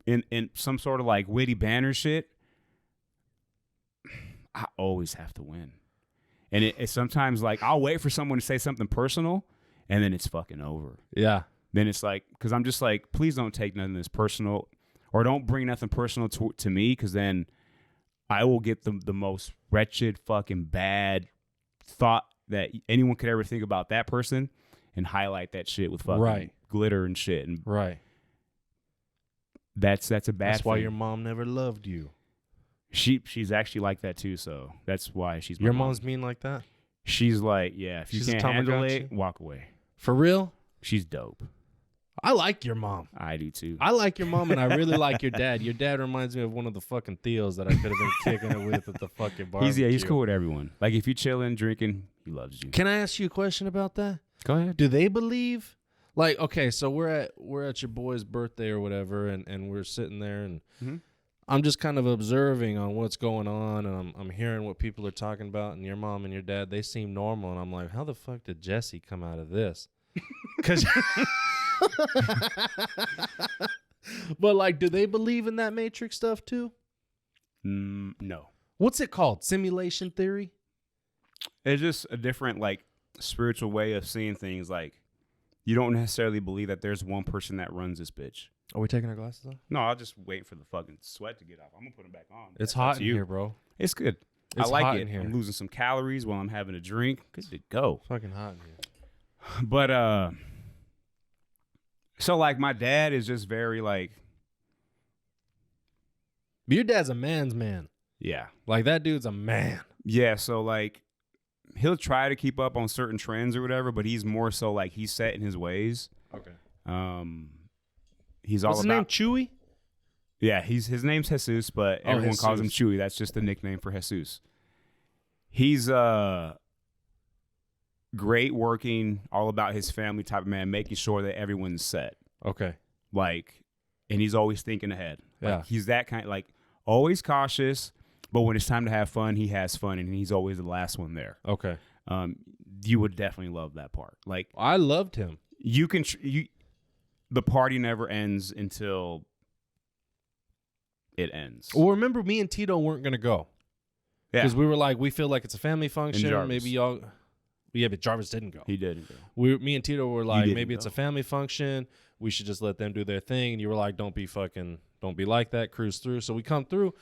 in some sort of like witty banner shit, I always have to win. And it's sometimes like I'll wait for someone to say something personal and then it's fucking over. Yeah. Then it's like, because I'm just like, please don't take nothing that's personal, or don't bring nothing personal to me, because then I will get the most wretched, fucking bad thought that anyone could ever think about that person and highlight that shit with fucking glitter and shit. And Right. That's a bad That's why thing. your mom never loved you. She's actually like that too, so that's why she's my Your mom. mom's mean like that? She's like, yeah, if you She's a can't handle Tamagotchi? it, walk away. For real? She's dope. I like your mom. I do too. I like your mom, and I really like your dad. Your dad reminds me of one of the fucking Theos that I could have been kicking it with at the fucking barbecue. He's cool with everyone. Like, if you chilling, drinking, he loves you. Can I ask you a question about that? Go ahead. Do they believe, like, okay, so we're at your boy's birthday or whatever, and we're sitting there, and Mhm. I'm just kind of observing on what's going on, and I'm hearing what people are talking about, and your mom and your dad, they seem normal, and I'm like, how the fuck did Jesse come out of this? Because, but like, do they believe in that Matrix stuff too? No. What's it called? Simulation theory? It's just a different, like, spiritual way of seeing things. Like, you don't necessarily believe that there's one person that runs this bitch. Are we taking our glasses off? No, I'll just wait for the fucking sweat to get off. I'm going to put them back on. It's That's hot up to in you. here, bro. It's good. It's I like hot it. in here. I'm losing some calories while I'm having a drink. Good to go. Fucking hot in here. But, so, like, my dad is just very, like, But your dad's a man's man. yeah. Like, that dude's a man. Yeah, so, like, he'll try to keep up on certain trends or whatever, but he's more so, like, he's set in his ways. Okay. he's What's all his name? about. Chewy? Yeah, his name's Jesus, but everyone calls him Jesus. Chewy. That's just the nickname for Jesus. He's great working, all about his family type of man, making sure that everyone's set. Okay. Like, and he's always thinking ahead. Like, Yeah. he's that kind, like, always cautious, but when it's time to have fun, he has fun, and he's always the last one there. Okay. You would definitely love that part. Like, I loved him. you can, the party never ends until it ends. Well, remember, me and Tito weren't going to go. Yeah, Because we were like, we feel like it's a family function. Jarvis. Maybe y'all. Yeah, but Jarvis didn't go. he did. Me and Tito were like, didn't maybe it's go. a family function. We should just let them do their thing. And you were like, don't be like that. Cruise through. So we come through,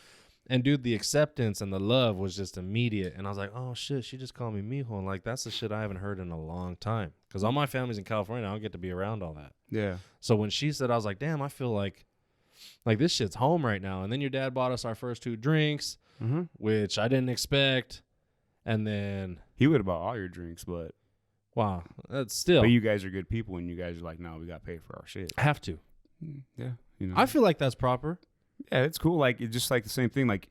and dude, the acceptance and the love was just immediate. And I was like, oh shit, she just called me mijo. And like, that's the shit I haven't heard in a long time. Because all my family's in California. I don't get to be around all that. Yeah. So when she said, I was like, damn, I feel like this shit's home right now. And then your dad bought us our first 2 drinks, which I didn't expect. And then, He would have bought all your drinks, but wow, that's still. but you guys are good people, and you guys are like, no, we got to pay for our shit. I have to. Yeah, you know. I feel like that's proper. Yeah, it's cool. Like, it's just like the same thing. Like,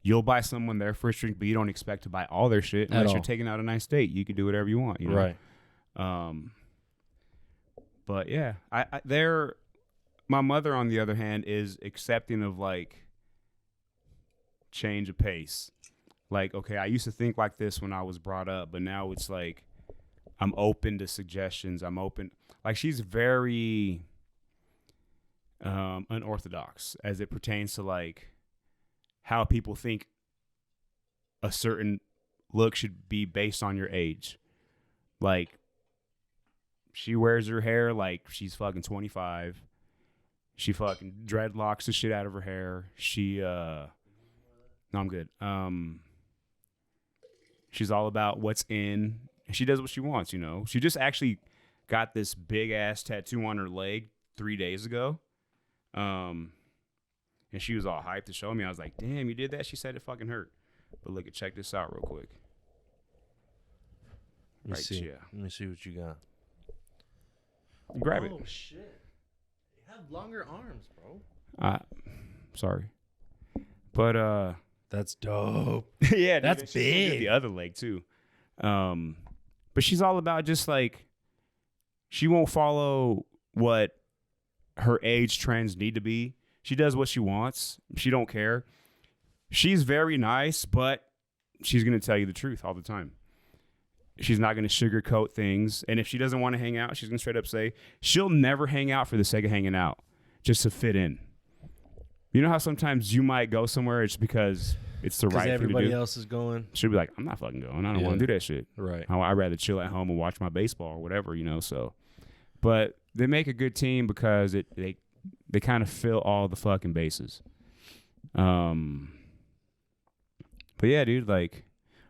you'll buy someone their first drink, but you don't expect to buy all their shit unless you're all. taking out a nice date. You can do whatever you want, you know? Right. But yeah, my mother, on the other hand, is accepting of like change of pace. Like, okay, I used to think like this when I was brought up, but now it's like I'm open to suggestions. I'm open. Like, she's very unorthodox as it pertains to like how people think a certain look should be based on your age. Like, she wears her hair like she's fucking 25. She fucking dreadlocks the shit out of her hair. No, I'm good. She's all about what's in. She does what she wants, you know. She just actually got this big ass tattoo on her leg 3 days ago. And she was all hyped to show me. I was like, damn, you did that? She said it fucking hurt. But look, check this out real quick. Let me Right, see. yeah. Let me see what you got. Grab it. Oh shit! You have longer arms, bro. Sorry. But That's dope. yeah, That's dude, she did big. the other leg too. But she's all about just like, she won't follow what her age trends need to be. She does what she wants. She don't care. She's very nice, but she's gonna tell you the truth all the time. She's not gonna sugarcoat things. And if she doesn't want to hang out, she's gonna straight up say she'll never hang out for the sake of hanging out, just to fit in. You know how sometimes you might go somewhere it's because it's the right thing to everybody do. else is going. She'll be like, I'm not fucking going. I don't want to do that shit. Right. I'd rather chill at home and watch my baseball or whatever, you know. So, but they make a good team because they kind of fill all the fucking bases. But yeah, dude, like,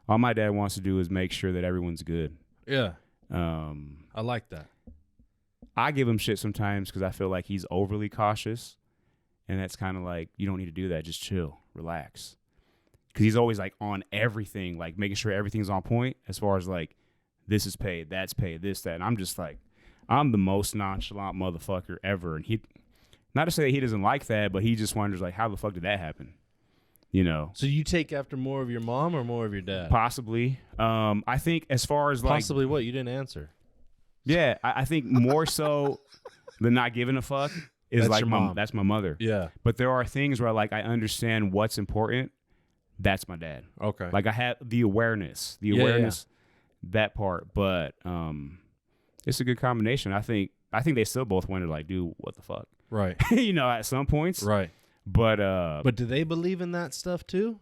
all my dad wants to do is make sure that everyone's good. Yeah. I like that. I give him shit sometimes because I feel like he's overly cautious, and that's kind of like, you don't need to do that. Just chill, relax. Because he's always like on everything, like making sure everything's on point as far as like, this is paid, that's paid, this, that. And I'm just like, I'm the most nonchalant motherfucker ever. And he, not to say that he doesn't like that, but he just wonders like, how the fuck did that happen? You know? So you take after more of your mom or more of your dad? Possibly. I think as far as like, Possibly what? You didn't answer. yeah, I think more so than not giving a fuck is That's like your mom. that's my mother. Yeah. But there are things where like I understand what's important. That's my dad. Okay. Like I have the awareness, that part. But it's a good combination. I think they still both wonder like, dude, what the fuck? Right. You know, at some points. Right. But do they believe in that stuff too?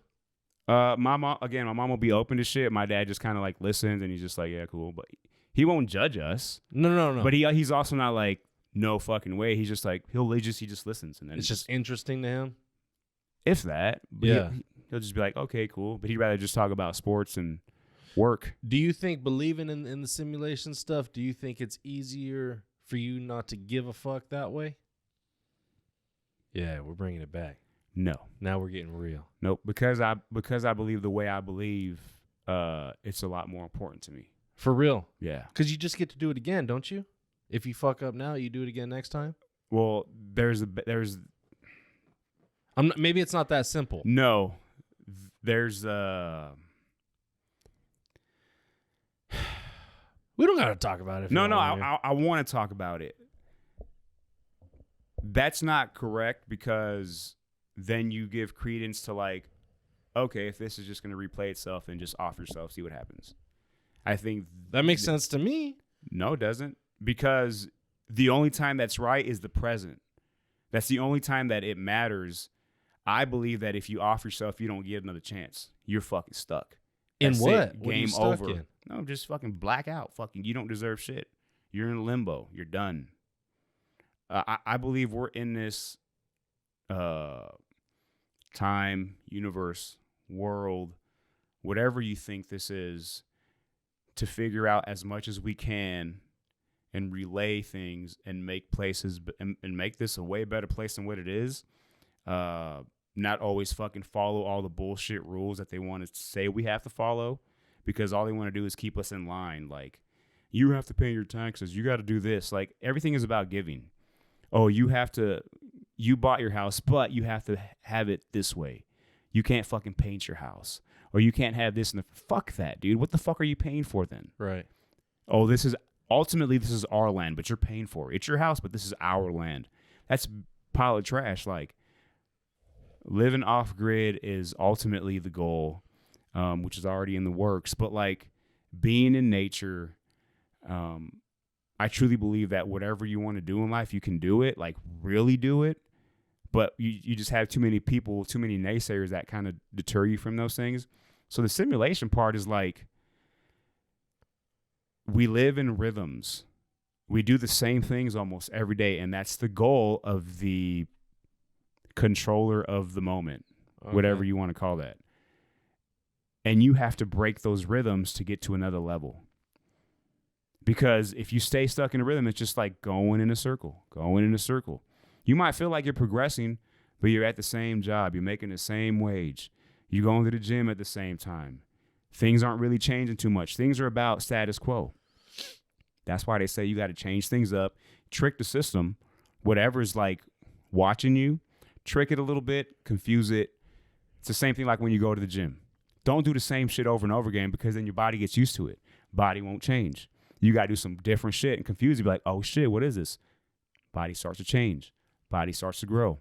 my mom will be open to shit. My dad just kind of like listens and he's just like, yeah, cool. But he won't judge us. No. But he's also not like, no fucking way. He's just like, he just listens, and then It's just interesting to him. if that. But Yeah. he'll just be like, okay, cool. But he'd rather just talk about sports and work. Do you think believing in the simulation stuff, do you think it's easier for you not to give a fuck that way? Yeah, we're bringing it back. No, Now we're getting real. nope. Because I believe the way I believe, it's a lot more important to me. For real. Yeah. Because you just get to do it again, don't you? If you fuck up now, you do it again next time? Well, there's maybe it's not that simple. no, there's We don't got to talk about it. No, I want to talk about it. That's not correct because then you give credence to like, okay, if this is just going to replay itself and just off yourself, see what happens. I think that makes sense to me. No, it doesn't. Because the only time that's right is the present. That's the only time that it matters. I believe that if you off yourself, you don't get another chance. You're fucking stuck. In That's what? it. What are you Game stuck over. in? No, just fucking black out. Fucking, you don't deserve shit. You're in limbo. You're done. I believe we're in this time, universe, world, whatever you think this is, to figure out as much as we can and relay things and make places and make this a way better place than what it is. Not always fucking follow all the bullshit rules that they want to say we have to follow, because all they want to do is keep us in line. Like, you have to pay your taxes. You got to do this. Like, everything is about giving. Oh, you bought your house, but you have to have it this way. You can't fucking paint your house, or you can't have this. Fuck that, dude. What the fuck are you paying for then? Right. Oh, ultimately this is our land, but you're paying for it. It's your house, but this is our land. That's a pile of trash. Like, living off grid is ultimately the goal, which is already in the works. But like, being in nature, I truly believe that whatever you want to do in life, you can do it, like really do it. But you just have too many people, too many naysayers that kind of deter you from those things. So the simulation part is like, we live in rhythms. We do the same things almost every day. And that's the goal of the controller of the moment, whatever you want to call that. And you have to break those rhythms to get to another level. Because if you stay stuck in a rhythm, it's just like going in a circle. You might feel like you're progressing, but you're at the same job. You're making the same wage. You're going to the gym at the same time. Things aren't really changing too much. Things are about status quo. That's why they say you got to change things up, trick the system, whatever's like watching you, trick it a little bit, confuse it. It's the same thing like when you go to the gym. Don't do the same shit over and over again, because then your body gets used to it. Body won't change. You got to do some different shit and confuse you. Be like, oh shit, what is this? Body starts to change. Body starts to grow.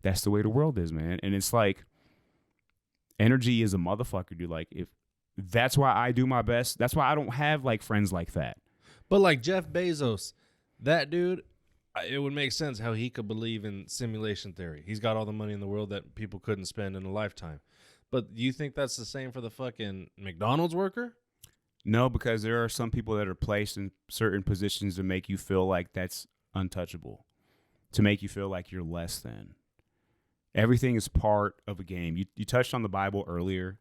That's the way the world is, man. And it's like, energy is a motherfucker, dude. Like, if that's why I do my best. That's why I don't have like friends like that. But like Jeff Bezos, that dude, it would make sense how he could believe in simulation theory. He's got all the money in the world that people couldn't spend in a lifetime. But do you think that's the same for the fucking McDonald's worker? No, because there are some people that are placed in certain positions to make you feel like that's untouchable, to make you feel like you're less than. Everything is part of a game. You touched on the Bible earlier,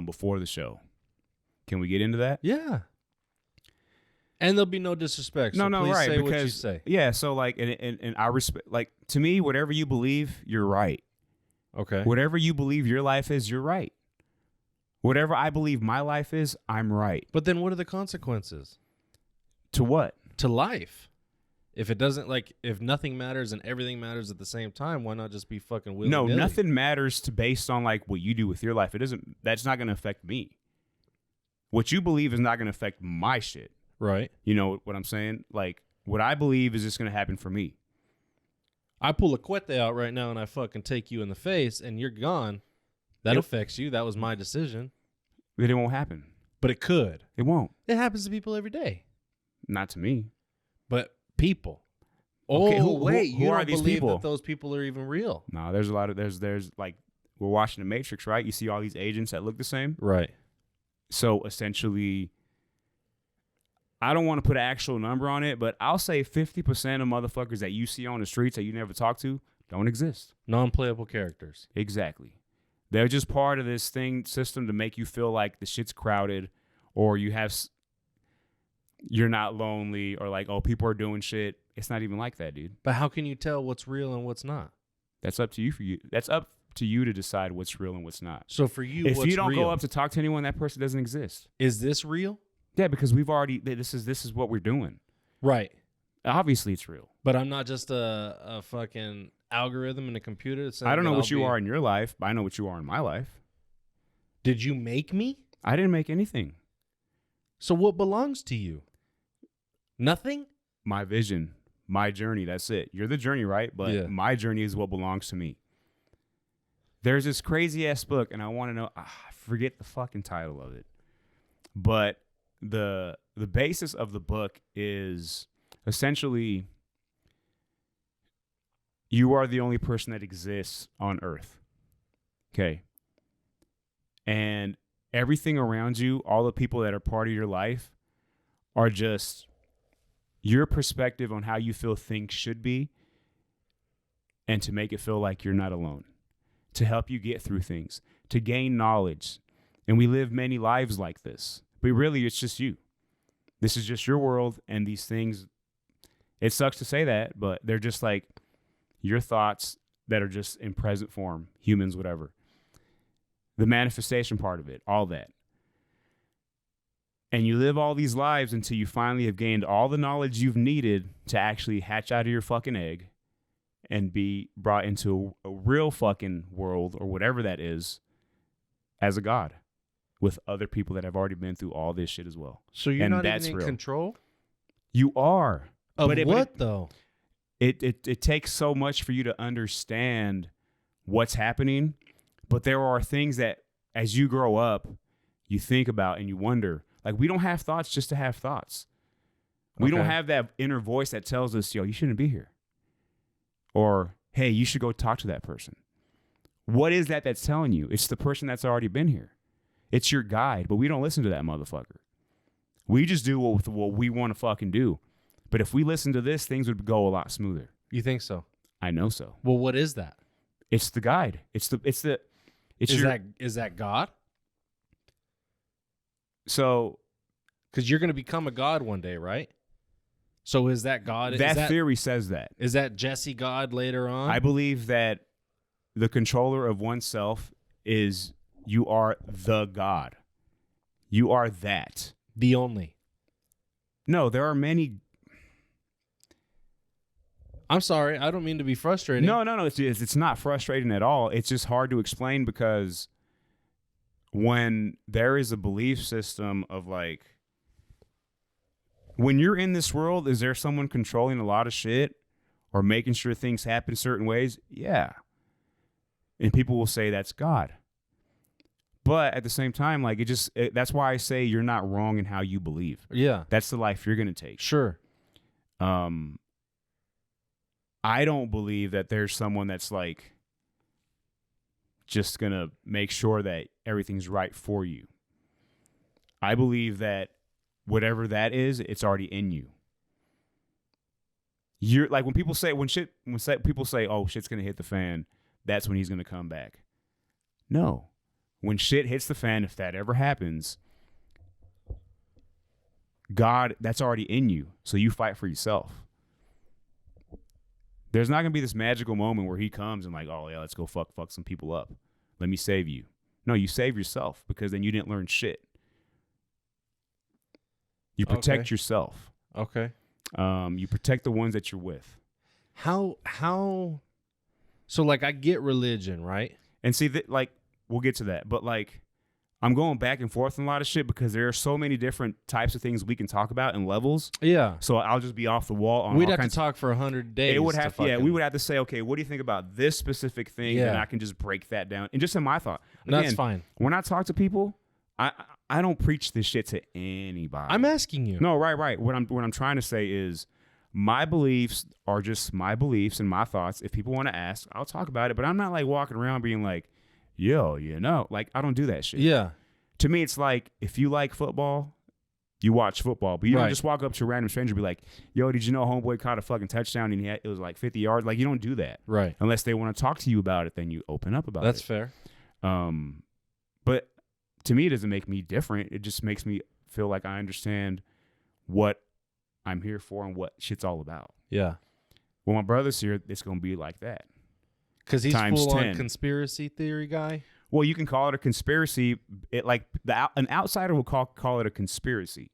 before the show. Can we get into that? Yeah. And there'll be no disrespect. So no, please right? say Because what you say. yeah, so like, and I respect. Like, to me, whatever you believe, you're right. Okay. Whatever you believe your life is, you're right. Whatever I believe my life is, I'm right. But then what are the consequences? To what? To life. If it doesn't, like, if nothing matters and everything matters at the same time, why not just be fucking willy-nilly? No, nothing matters based on like what you do with your life. It doesn't. That's not going to affect me. What you believe is not going to affect my shit. Right. You know what I'm saying? Like, what I believe is just going to happen for me. I pull a cuete out right now and I fucking take you in the face and you're gone. That affects you. That was my decision. But it won't happen. But it could. It won't. It happens to people every day. Not to me. But people. Okay, Who are don't these believe people? that those people are even real. No, there's a lot of there's like, we're watching The Matrix, right? You see all these agents that look the same. Right. So essentially, I don't want to put an actual number on it, but I'll say 50% of motherfuckers that you see on the streets that you never talk to don't exist. Non-playable characters. Exactly. They're just part of this system to make you feel like the shit's crowded, or you're not lonely, or like, oh, people are doing shit. It's not even like that, dude. But how can you tell what's real and what's not? That's up to you. That's up to you to decide what's real and what's not. So for you, if what's you don't real? go up to talk to anyone, that person doesn't exist. Is this real? Yeah, because we've already. This is what we're doing. Right. Obviously, it's real. But I'm not just a fucking algorithm in a computer. That's saying I don't know that what I'll you be- are in your life, but I know what you are in my life. Did you make me? I didn't make anything. So what belongs to you? Nothing? My vision, my journey, that's it. You're the journey, right? But Yeah. my journey is what belongs to me. There's this crazy-ass book, and I want to know, I forget the fucking title of it. But the basis of the book is essentially you are the only person that exists on Earth. Okay. And everything around you, all the people that are part of your life are just your perspective on how you feel things should be, and to make it feel like you're not alone, to help you get through things, to gain knowledge. And we live many lives like this, but really it's just you. This is just your world, and these things, it sucks to say that, but they're just like your thoughts that are just in present form, humans, whatever. The manifestation part of it, all that. And you live all these lives until you finally have gained all the knowledge you've needed to actually hatch out of your fucking egg and be brought into a real fucking world, or whatever that is, as a god with other people that have already been through all this shit as well. So you're And not that's even in real. control? You are. Of But what, though? It takes so much for you to understand what's happening, but there are things that as you grow up, you think about and you wonder. Like, we don't have thoughts just to have thoughts. We don't Okay. have that inner voice that tells us, yo, you shouldn't be here. Or, hey, you should go talk to that person. What is that that's telling you? It's the person that's already been here. It's your guide, but we don't listen to that motherfucker. We just do what we want to fucking do. But if we listen to this, things would go a lot smoother. You think so? I know so. Well, what is that? It's the guide. It's Is that God? So Because you're going to become a god one day, right? So is that God? that theory says that. Is that Jesse God later on? I believe that the controller of oneself is you are the God. You are that. the only. No, there are many. I'm sorry. I don't mean to be frustrating. No. It's not frustrating at all. It's just hard to explain, because when there is a belief system of like, when you're in this world, is there someone controlling a lot of shit or making sure things happen certain ways? Yeah. And people will say that's God. But at the same time, like, that's why I say you're not wrong in how you believe. Yeah. That's the life you're going to take. Sure. I don't believe that there's someone that's like just going to make sure that everything's right for you. I believe that whatever that is, it's already in you. You're like, when people say, people say, oh, shit's going to hit the fan, that's when he's going to come back. No. When shit hits the fan, if that ever happens, God, that's already in you. So you fight for yourself. There's not going to be this magical moment where he comes and like, oh, yeah, let's go fuck some people up. Let me save you. No, you save yourself, because then you didn't learn shit. You protect yourself. Okay. You protect the ones that you're with. How? So, like, I get religion, right? And see, like, we'll get to that. But, like, I'm going back and forth on a lot of shit because there are so many different types of things we can talk about and levels. Yeah. So I'll just be off the wall on We'd all have to kinds talk for 100 days. It would have, to fucking, we would have to say, okay, what do you think about this specific thing? Yeah. And I can just break that down. And just in my thought. That's Again, fine. When I talk to people, I don't preach this shit to anybody. I'm asking you. No, right. What I'm trying to say is my beliefs are just my beliefs and my thoughts. If people want to ask, I'll talk about it. But I'm not like walking around being like, yo, like, I don't do that shit. Yeah. To me, it's like, if you like football, you watch football. But you don't Right. just walk up to a random stranger and be like, yo, did you know homeboy caught a fucking touchdown and it was like 50 yards? Like, you don't do that. Right. Unless they want to talk to you about it, then you open up about That's it. fair. But to me, it doesn't make me different. It just makes me feel like I understand what I'm here for and what shit's all about. Yeah. When my brother's here, it's going to be like that. Because he's Times full on 10. conspiracy theory guy. Well, you can call it a conspiracy. An outsider will call it a conspiracy.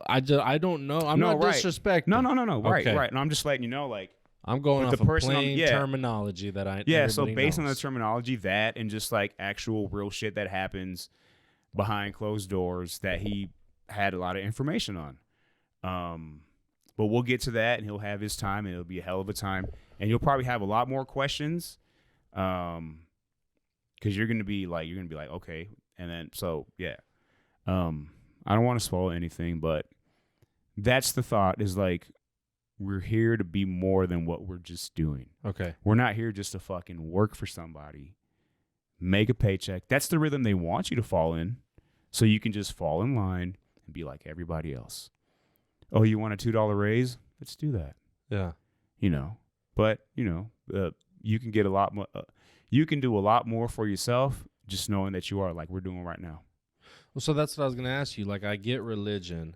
I don't know. I'm not right. disrespecting. No. Right, Okay. right. And I'm just letting you know, like, I'm going But off the of person plain yeah. terminology that I yeah. So everybody based on the knows. terminology, that and just like actual real shit that happens behind closed doors that he had a lot of information on. But we'll get to that, and he'll have his time, and it'll be a hell of a time, and you'll probably have a lot more questions, because you're gonna be like, okay, and then so yeah. I don't want to spoil anything, but that's the thought is like, we're here to be more than what we're just doing. Okay. We're not here just to fucking work for somebody, make a paycheck. That's the rhythm they want you to fall in, so you can just fall in line and be like everybody else. Oh, you want a $2 raise? Let's do that. Yeah. But you can get a lot more. You can do a lot more for yourself just knowing that you are like we're doing right now. Well, so that's what I was going to ask you. Like, I get religion,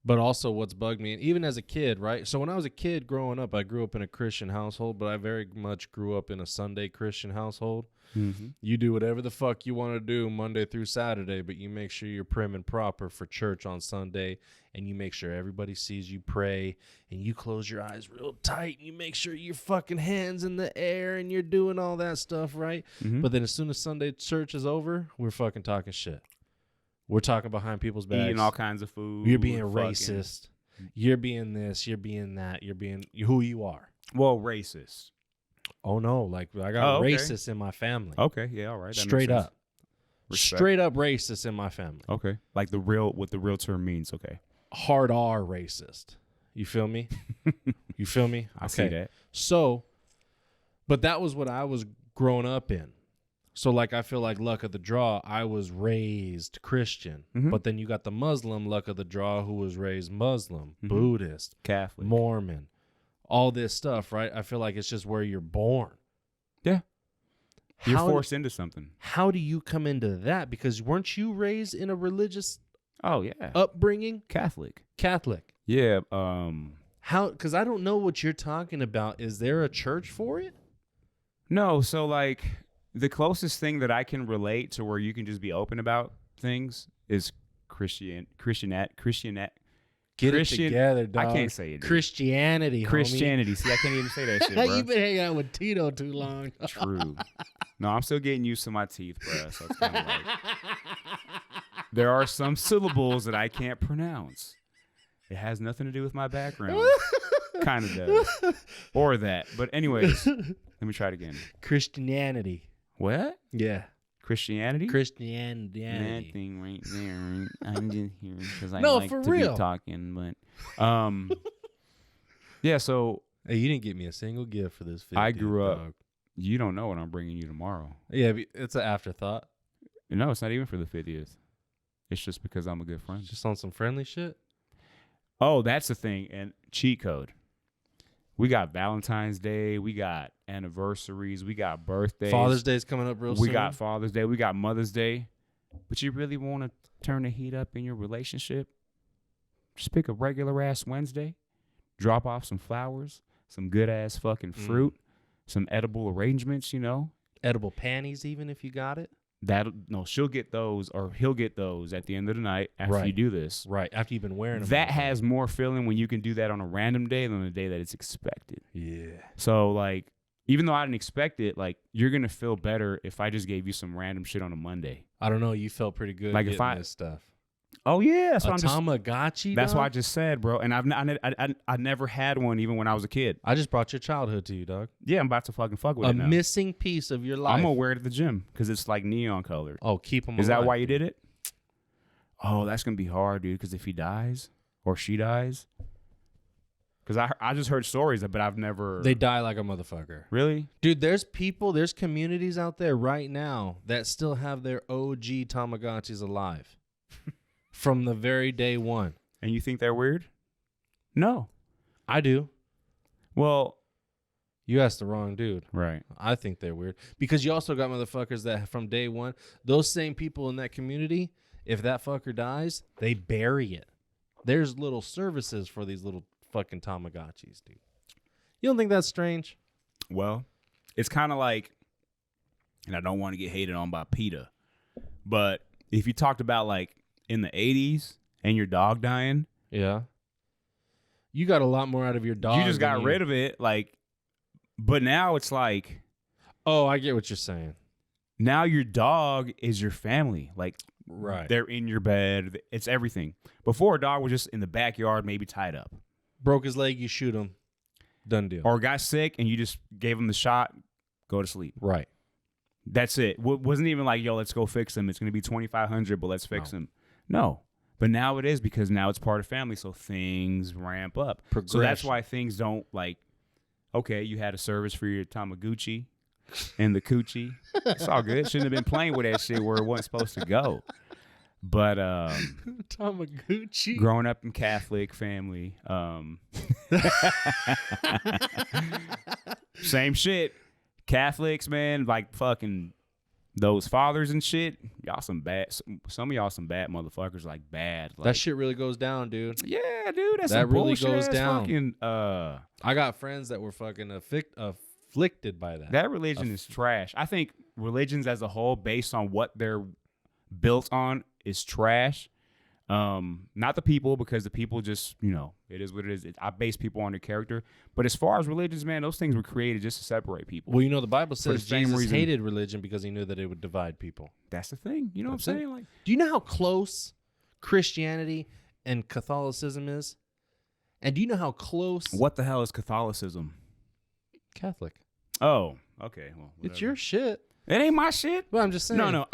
but also what's bugged me, and even as a kid, right? So when I was a kid growing up, I grew up in a Christian household, but I very much grew up in a Sunday Christian household. Mm-hmm. You do whatever the fuck you want to do Monday through Saturday, but you make sure you're prim and proper for church on Sunday, and you make sure everybody sees you pray, and you close your eyes real tight, and you make sure your fucking hands in the air, and you're doing all that stuff, right? Mm-hmm. But then as soon as Sunday church is over, we're fucking talking shit. We're talking behind people's backs. Eating all kinds of food. You're being fucking racist. You're being this. You're being that. You're being who you are. Well, racist. Oh, no. Like, I got okay. racists in my family. Okay, yeah, all right. That Straight makes sense. up. Respect. Straight up racist in my family. Okay, like what the real term means. Okay, Hard R racist. You feel me? You feel me? I see that. So, but that was what I was growing up in. So, like, I feel like luck of the draw, I was raised Christian. Mhm. But then you got the Muslim luck of the draw who was raised Muslim, Mhm. Buddhist, Catholic, Mormon, all this stuff, right? I feel like it's just where you're born. Yeah. You're How, forced into something. how do you come into that? Because weren't you raised in a religious Oh yeah, upbringing? Catholic. Catholic. Yeah. How? Because I don't know what you're talking about. Is there a church for it? No. So like the closest thing that I can relate to where you can just be open about things is Christian. Get it together, dog. I can't say it. Dude. Christianity, Christianity. See, I can't even say that shit, bro. You've been hanging out with Tito too long. True. No, I'm still getting used to my teeth, bro. So it's kind of like there are some syllables that I can't pronounce. It has nothing to do with my background. Kind of does. Or that. But anyways, let me try it again. Christianity. What? Yeah. Christianity? Christianity. Nothing right there. I'm just here because I No, like for to real. be talking. But yeah, so Hey, you didn't get me a single gift for this 50th, I grew up. dog. You don't know what I'm bringing you tomorrow. Yeah, it's an afterthought. No, it's not even for the 50th. It's just because I'm a good friend. Just on some friendly shit. Oh, that's the thing. And cheat code. We got Valentine's Day. We got anniversaries. We got birthdays. Father's Day's coming up real soon. We got Father's Day. We got Mother's Day. But you really want to turn the heat up in your relationship? Just pick a regular ass Wednesday. Drop off some flowers, some good ass fucking fruit, some edible arrangements, edible panties, even if you got it. She'll get those or he'll get those at the end of the night after Right. you do this. Right. After you've been wearing them. That has more feeling when you can do that on a random day than the day that it's expected. Yeah. So, like, even though I didn't expect it, like, you're going to feel better if I just gave you some random shit on a Monday. I don't know. You felt pretty good Like, getting if I- this stuff. Oh, yeah. A Tamagotchi, That's dog? what I just said, bro. And I never had one even when I was a kid. I just brought your childhood to you, dog. Yeah, I'm about to fucking fuck with A it now. missing piece of your life. I'm going to wear it at the gym because it's, like, neon colored. Oh, keep him alive. Is that why you did it? Oh, that's going to be hard, dude, because if he dies or she dies. Because I just heard stories, but I've never. They die like a motherfucker. Really? Dude, there's communities out there right now that still have their OG Tamagotchis alive. From the very day one. And you think they're weird? No. I do. Well. You asked the wrong dude. Right. I think they're weird. Because you also got motherfuckers that from day one, those same people in that community, if that fucker dies, they bury it. There's little services for these little fucking Tamagotchis, dude. You don't think that's strange? Well, it's kind of like, and I don't want to get hated on by PETA, but if you talked about like in the 80s and your dog dying, Yeah. You got a lot more out of your dog. You just got rid of it, like, but now it's like, oh, I get what you're saying. Now your dog is your family. Like, right. They're in your bed. It's everything. Before, a dog was just in the backyard, maybe tied up. Broke his leg, you shoot him. Done deal. Or got sick and you just gave him the shot, go to sleep. Right. That's it. Wasn't even like, yo, let's go fix him. It's going to be $2,500, but let's fix him. No. But now it is, because now it's part of family, so things ramp up. So that's why things don't, like, okay, you had a service for your Tamagotchi and the coochie. It's all good. Shouldn't have been playing with that shit where it wasn't supposed to go. But Tamagotchi. Growing up in Catholic family, same shit. Catholics, man, like fucking those fathers and shit. Y'all some bad. Some of y'all some bad motherfuckers. Like bad. Like, that shit really goes down, dude. Yeah, dude. That's that some really bullshit goes ass down. Fucking, I got friends that were fucking afflicted by that. That religion is trash. I think religions as a whole, based on what they're built on, is trash. Not the people, because the people just, it is what it is. I base people on their character. But as far as religions, man, those things were created just to separate people. Well, the Bible says the same Jesus reason. hated religion because he knew that it would divide people. That's the thing. You know That's what I'm saying? Like, do you know how close Christianity and Catholicism is? And do you know how close what the hell is Catholicism? Catholic? Oh, okay. Well, it's your shit. It ain't my shit. Well, I'm just saying. No.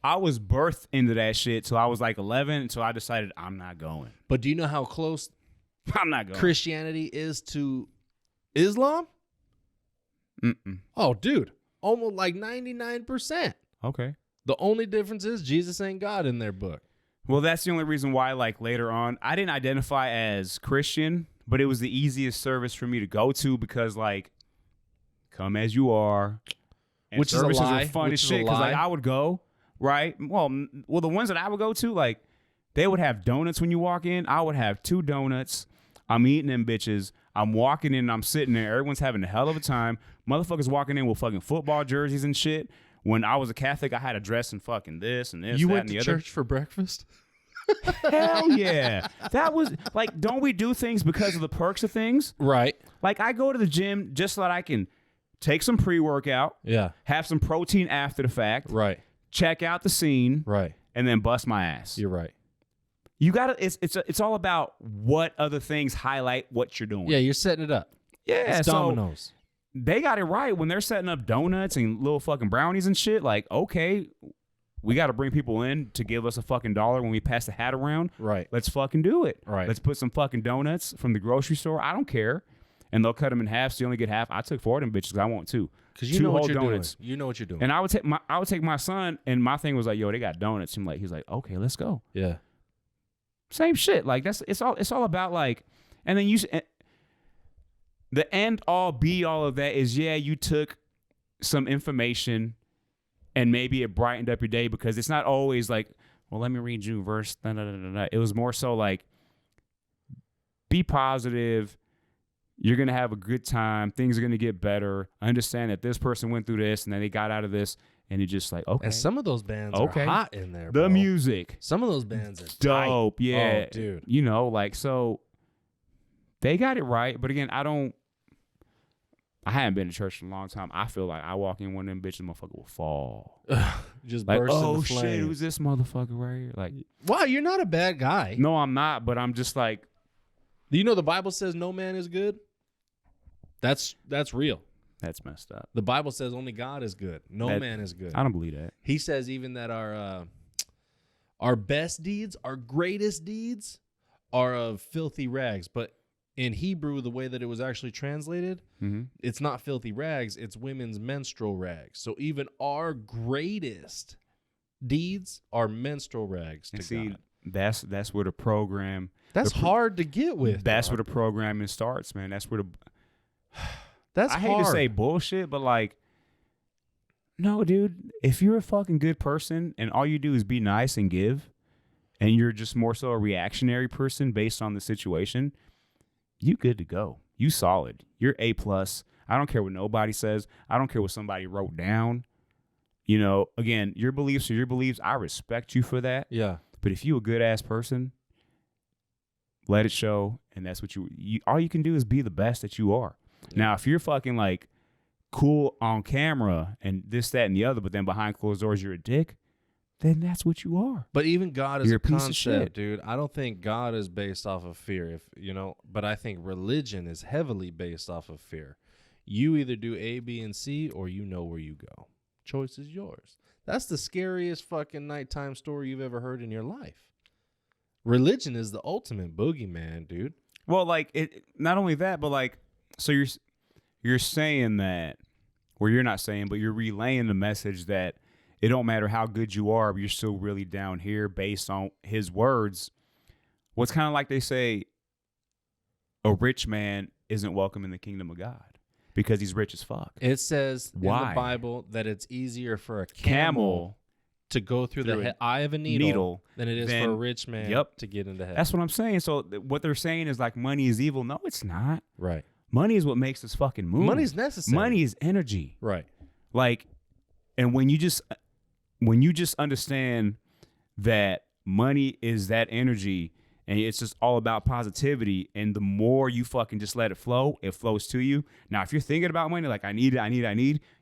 I was birthed into that shit till I was like 11, until I decided I'm not going. But do you know how close I'm not going. Christianity is to Islam? Mm-mm. Oh, dude. Almost like 99%. Okay. The only difference is Jesus ain't God in their book. Well, that's the only reason why, like, later on, I didn't identify as Christian, but it was the easiest service for me to go to, because, like, come as you are. And which is a services lie. are fun Which as is shit, a because, lie. like, I would go, right? Well, the ones that I would go to, like, they would have donuts when you walk in. I would have 2 donuts. I'm eating them bitches. I'm walking in and I'm sitting there. Everyone's having a hell of a time. Motherfuckers walking in with fucking football jerseys and shit. When I was a Catholic, I had to dress in fucking this and this, You that, went and to the other. church for breakfast? Hell yeah. That was, like, don't we do things because of the perks of things? Right. Like, I go to the gym just so that I can take some pre-workout, Yeah. have some protein after the fact, Right. check out the scene, Right. and then bust my ass. You're right. You gotta. It's all about what other things highlight what you're doing. Yeah, you're setting it up. Yeah. It's So dominoes. they got it right when they're setting up donuts and little fucking brownies and shit. Like, okay, we got to bring people in to give us a fucking $1 when we pass the hat around. Right. Let's fucking do it. Right. Let's put some fucking donuts from the grocery store. I don't care. And they'll cut them in half, so you only get half. I took 4 of them bitches because I want 2. Because you 2 know what whole you're donuts. doing. You know what you're doing. And I would take my son, and my thing was like, yo, they got donuts. He's like, okay, let's go. Yeah. Same shit. Like, it's all about, like, and then the end all be all of that is, yeah, you took some information and maybe it brightened up your day, because it's not always like, well, let me read you verse. Da, da, da, da, da. It was more so like, be positive. You're going to have a good time. Things are going to get better. Understand that this person went through this and then they got out of this, and you're just like, okay. And some of those bands Okay. are hot in there, The bro. music. Some of those bands are Dope. tight. Yeah. Oh, dude. You know, like, so they got it right. But again, I haven't been to church in a long time. I feel like I walk in one of them bitches, motherfucker will fall. Just Like, burst oh into shit, flames. who's this motherfucker right here? Like, Wow, you're not a bad guy. no, I'm not, but I'm just like, Do you know the Bible says no man is good? That's real. that's messed up. The Bible says only God is good. No man is good. I don't believe that. He says even that our best deeds, our greatest deeds, are of filthy rags. But in Hebrew, the way that it was actually translated, it's not filthy rags, it's women's menstrual rags. So even our greatest deeds are menstrual rags to And see, God. that's where the program. That's hard to get with. That's dog. where the programming starts, man. That's where the. That's I hard. hate to say bullshit, but like, no, dude. If you're a fucking good person and all you do is be nice and give, and you're just more so a reactionary person based on the situation, you good to go. You solid. You're A+. I don't care what nobody says. I don't care what somebody wrote down. You know, again, your beliefs are your beliefs. I respect you for that. Yeah. But if you a good ass person, let it show, and that's what you all you can do is be the best that you are. Yeah. Now, if you're fucking like cool on camera and this, that, and the other, but then behind closed doors you're a dick, then that's what you are. But even God is you're a concept, dude. I don't think God is based off of fear, but I think religion is heavily based off of fear. You either do A, B, and C, or you know where you go. Choice is yours. That's the scariest fucking nighttime story you've ever heard in your life. Religion is the ultimate boogeyman, dude. Well, like, it. Not only that, but like, so you're saying that, or you're not saying, but you're relaying the message that it don't matter how good you are, but you're still really down here based on his words. What's kind of like they say, a rich man isn't welcome in the kingdom of God because he's rich as fuck. It says in the Bible that it's easier for a camel to go through the eye of a needle than it is for a rich man to get into heaven. That's what I'm saying. So what they're saying is like money is evil. No, it's not. Right. Money is what makes us fucking move. Money's necessary. Money is energy. Right. Like, and when you just understand that money is that energy and it's just all about positivity, and the more you fucking just let it flow, it flows to you. Now, if you're thinking about money like I need,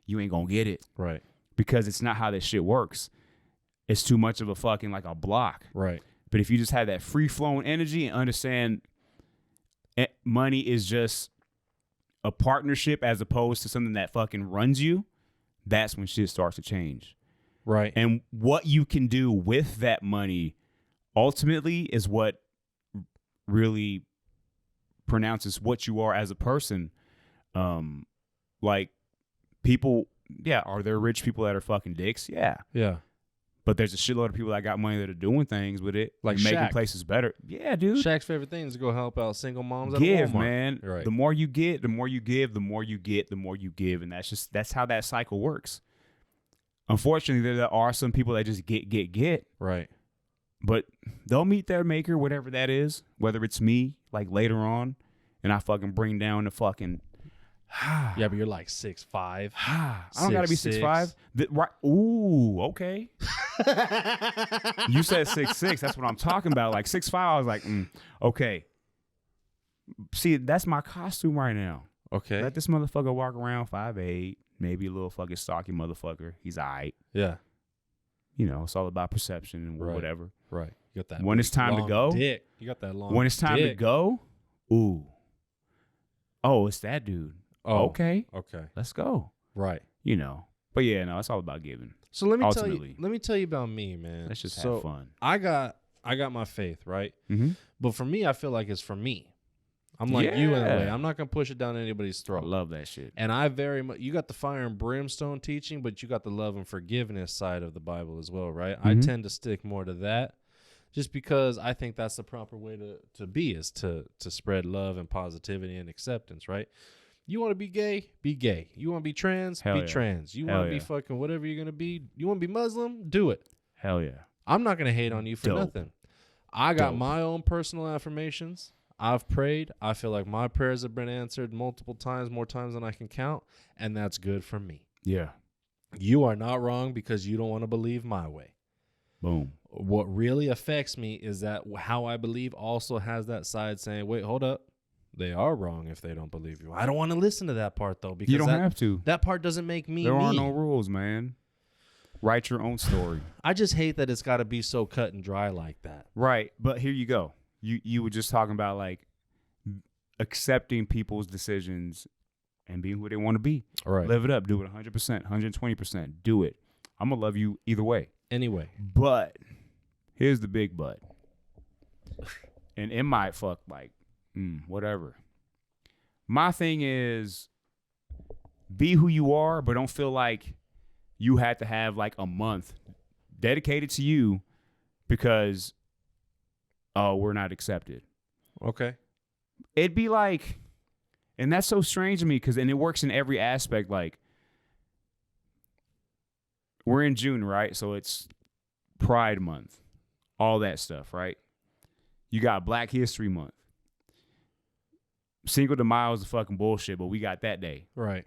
you ain't gonna get it. Right. Because it's not how this shit works. It's too much of a fucking like a block. Right. But if you just have that free flowing energy and understand money is just a partnership as opposed to something that fucking runs you, that's when shit starts to change. Right. And what you can do with that money ultimately is what really pronounces what you are as a person. Like people, are there rich people that are fucking dicks? Yeah. Yeah. But there's a shitload of people that got money that are doing things with it, like making places better. Yeah, dude. Shaq's favorite thing is to go help out single moms at Give, Walmart. Man. Right. The more you get, the more you give, the more you get, the more you give. And that's how that cycle works. Unfortunately, there are some people that just get. Right. But they'll meet their maker, whatever that is, whether it's me, like later on, and I fucking bring down the fucking... Yeah, but you're like 6'5". I don't gotta be 6'5". Right? Ooh, okay. You said 6'6". That's what I'm talking about. Like 6'5". I was like, okay. See, that's my costume right now. Okay. Let this motherfucker walk around 5'8", maybe a little fucking stocky motherfucker. He's all right. Yeah. You know, it's all about perception and whatever. Right. You got that. When it's time to go, dick. You got that long. When it's time to go, ooh. Oh, it's that dude. Oh, okay. Okay. Let's go. Right. You know. But yeah, no, it's all about giving. So let me tell you about me, man. Let's just have fun. I got my faith, right? Mm-hmm. But for me, I feel like it's for me. I'm like you in a way. I'm not gonna push it down anybody's throat. I love that shit. And I very much, you got the fire and brimstone teaching, but you got the love and forgiveness side of the Bible as well, right? Mm-hmm. I tend to stick more to that, just because I think that's the proper way to be, is to spread love and positivity and acceptance, right? You want to be gay? Be gay. You want to be trans? Be trans. You want to be fucking whatever you're going to be? You want to be Muslim? Do it. Hell yeah. I'm not going to hate on you for nothing. I got my own personal affirmations. I've prayed. I feel like my prayers have been answered multiple times, more times than I can count, and that's good for me. Yeah. You are not wrong because you don't want to believe my way. Boom. What really affects me is that how I believe also has that side saying, wait, hold up. They are wrong if they don't believe you. I don't want to listen to that part, though, because you don't have to. That part doesn't make me There are no rules, man. Write your own story. I just hate that it's got to be so cut and dry like that. Right, but here you go. You were just talking about like accepting people's decisions and being who they want to be. All right. Live it up. Do it 100%, 120%. Do it. I'm going to love you either way. Anyway. But here's the big but. And it might fuck like, whatever. My thing is be who you are, but don't feel like you had to have like a month dedicated to you because, we're not accepted. Okay. It'd be like, and that's so strange to me because, and it works in every aspect. Like, we're in June, right? So it's Pride Month, all that stuff, right? You got Black History Month. Cinco de Mayo is a fucking bullshit, but we got that day. Right.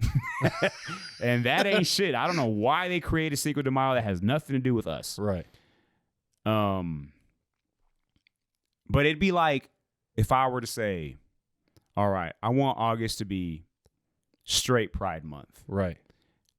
And that ain't shit. I don't know why they created Cinco de Mayo. That has nothing to do with us. Right. But it'd be like if I were to say, all right, I want August to be straight Pride Month. Right.